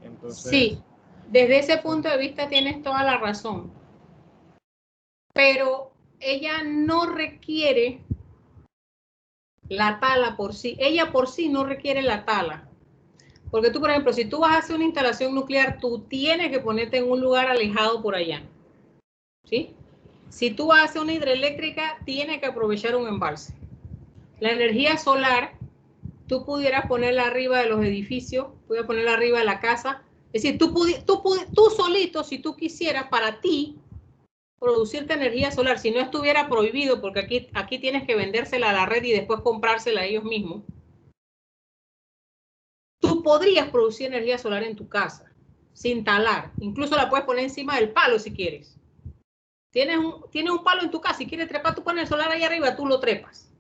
Speaker 4: Entonces,
Speaker 1: sí, desde ese punto de vista tienes toda la razón. Pero ella no requiere la tala por sí. Ella por sí no requiere la tala. Porque tú, por ejemplo, si tú vas a hacer una instalación nuclear, tú tienes que ponerte en un lugar alejado por allá. ¿Sí? Si tú vas a hacer una hidroeléctrica, tienes que aprovechar un embalse. La energía solar, tú pudieras ponerla arriba de los edificios, pudieras ponerla arriba de la casa. Es decir, tú solito, si tú quisieras, para ti, producirte energía solar, si no estuviera prohibido, porque aquí tienes que vendérsela a la red y después comprársela a ellos mismos, tú podrías producir energía solar en tu casa, sin talar. Incluso la puedes poner encima del palo si quieres. Tienes un palo en tu casa, si quieres trepar tu panel solar ahí arriba, tú lo trepas.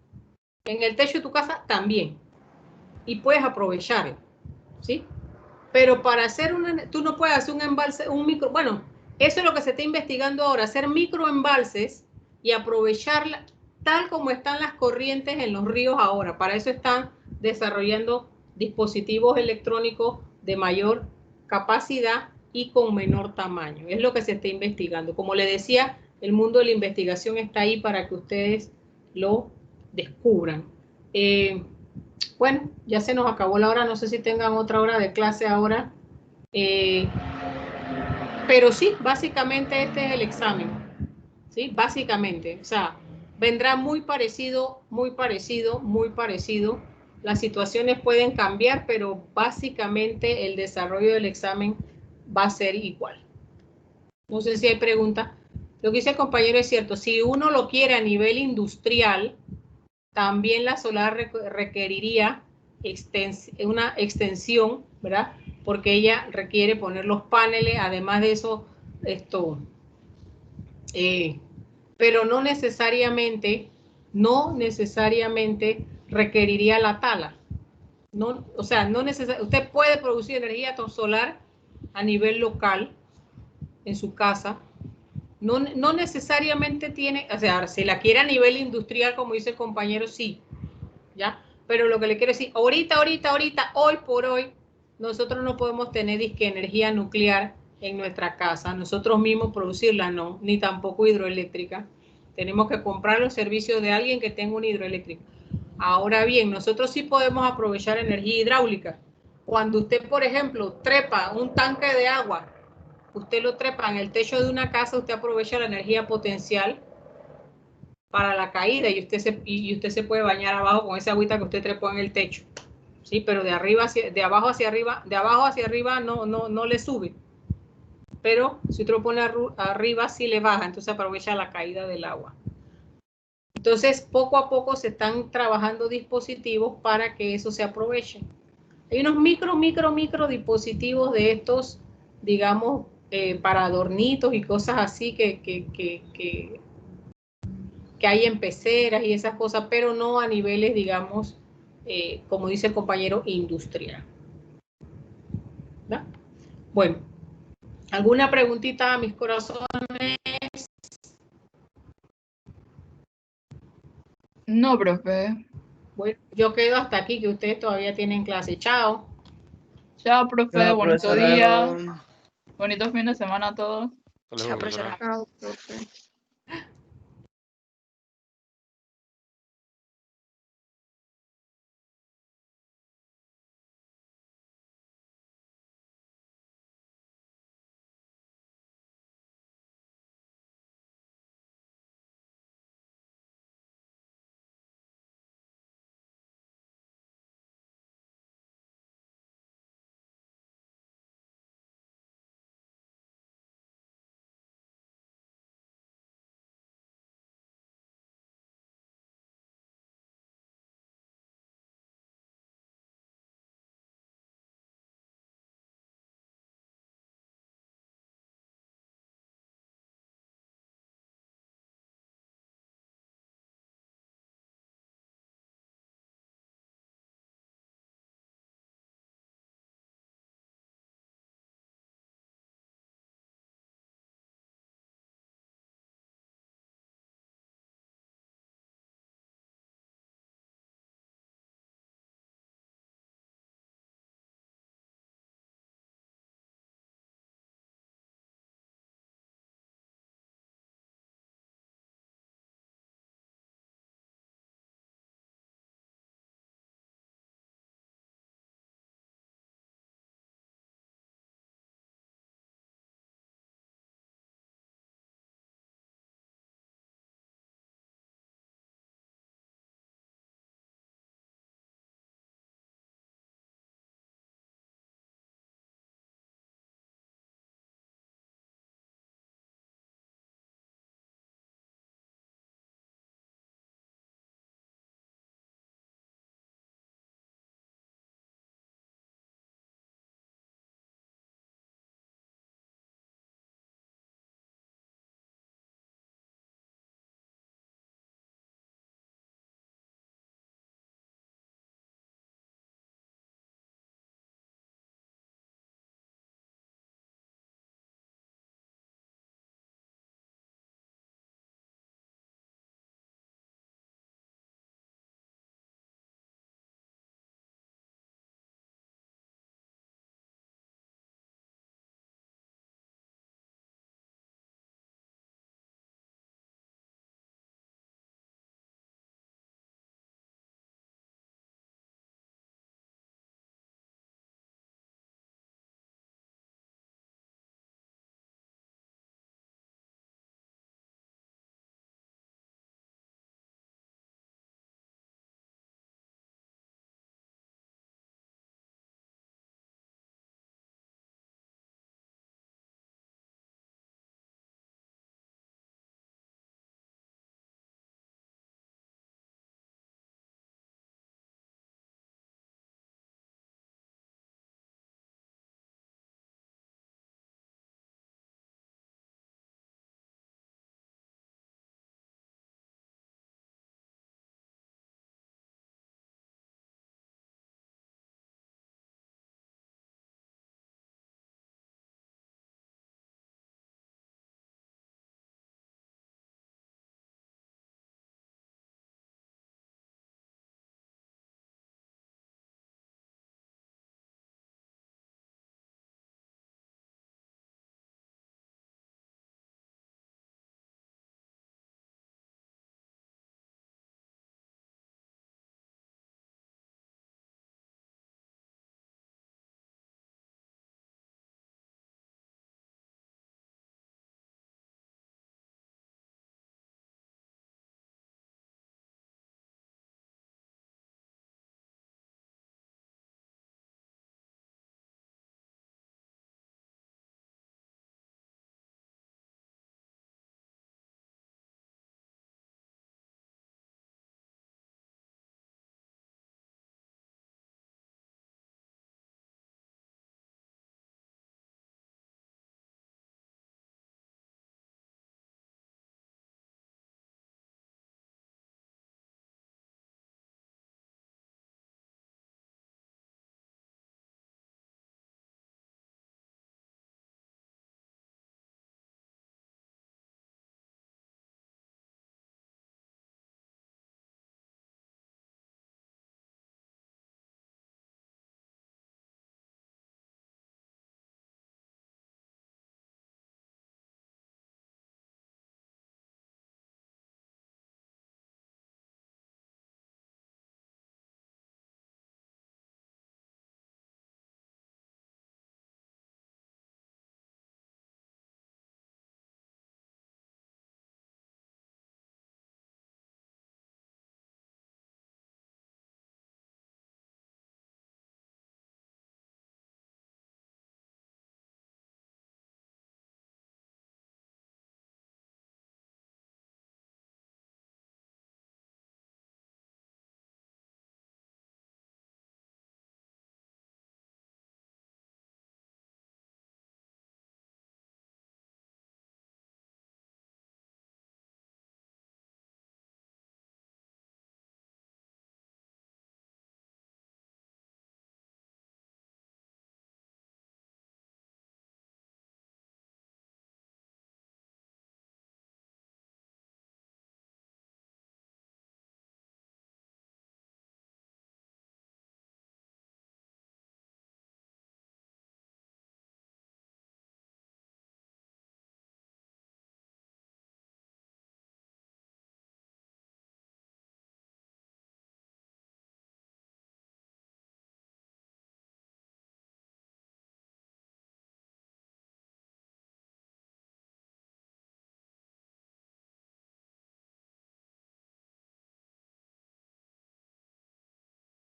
Speaker 1: En el techo de tu casa también. Y puedes aprovecharlo, ¿sí? Pero para hacer tú no puedes hacer un embalse, bueno, eso es lo que se está investigando ahora, hacer microembalses y aprovechar tal como están las corrientes en los ríos ahora. Para eso están desarrollando dispositivos electrónicos de mayor capacidad y con menor tamaño. Es lo que se está investigando. Como le decía, el mundo de la investigación está ahí para que ustedes lo descubran. Bueno, ya se nos acabó la hora, no sé si tengan otra hora de clase ahora, pero sí, básicamente este es el examen, ¿sí? Básicamente, o sea, vendrá muy parecido, muy parecido, muy parecido. Las situaciones pueden cambiar, pero básicamente el desarrollo del examen va a ser igual. No sé si hay preguntas. Lo que dice el compañero es cierto, si uno lo quiere a nivel industrial, también la solar requeriría una extensión, ¿verdad? Porque ella requiere poner los paneles, además de eso, pero no necesariamente requeriría la tala. No, o sea, usted puede producir energía solar a nivel local en su casa. No necesariamente tiene, o sea, si la quiere a nivel industrial, como dice el compañero, sí, ¿ya? Pero lo que le quiero decir, ahorita, hoy por hoy, nosotros no podemos tener disque energía nuclear en nuestra casa, nosotros mismos producirla no, ni tampoco hidroeléctrica. Tenemos que comprar los servicios de alguien que tenga una hidroeléctrica. Ahora bien, nosotros sí podemos aprovechar energía hidráulica. Cuando usted, por ejemplo, trepa un tanque de agua, usted lo trepa en el techo de una casa, usted aprovecha la energía potencial para la caída y usted se puede bañar abajo con esa agüita que usted trepó en el techo. Sí, pero de abajo hacia arriba no le sube. Pero si usted lo pone arriba sí le baja, entonces aprovecha la caída del agua. Entonces, poco a poco se están trabajando dispositivos para que eso se aproveche. Hay unos micro dispositivos de estos, digamos, para adornitos y cosas así que hay en peceras y esas cosas, pero no a niveles, digamos, como dice el compañero, industrial. ¿verdad? Bueno, ¿alguna preguntita, mis corazones?
Speaker 6: No, profe.
Speaker 1: Bueno, yo quedo hasta aquí, que ustedes todavía tienen clase. Chao.
Speaker 6: Chao, profe.
Speaker 7: Chao,
Speaker 6: Bonito
Speaker 7: profesora.
Speaker 6: día. Bonito fin de semana a todos.
Speaker 8: Hasta luego,
Speaker 3: Chao,
Speaker 8: profesora.
Speaker 3: profesora.
Speaker 9: Chao, profe.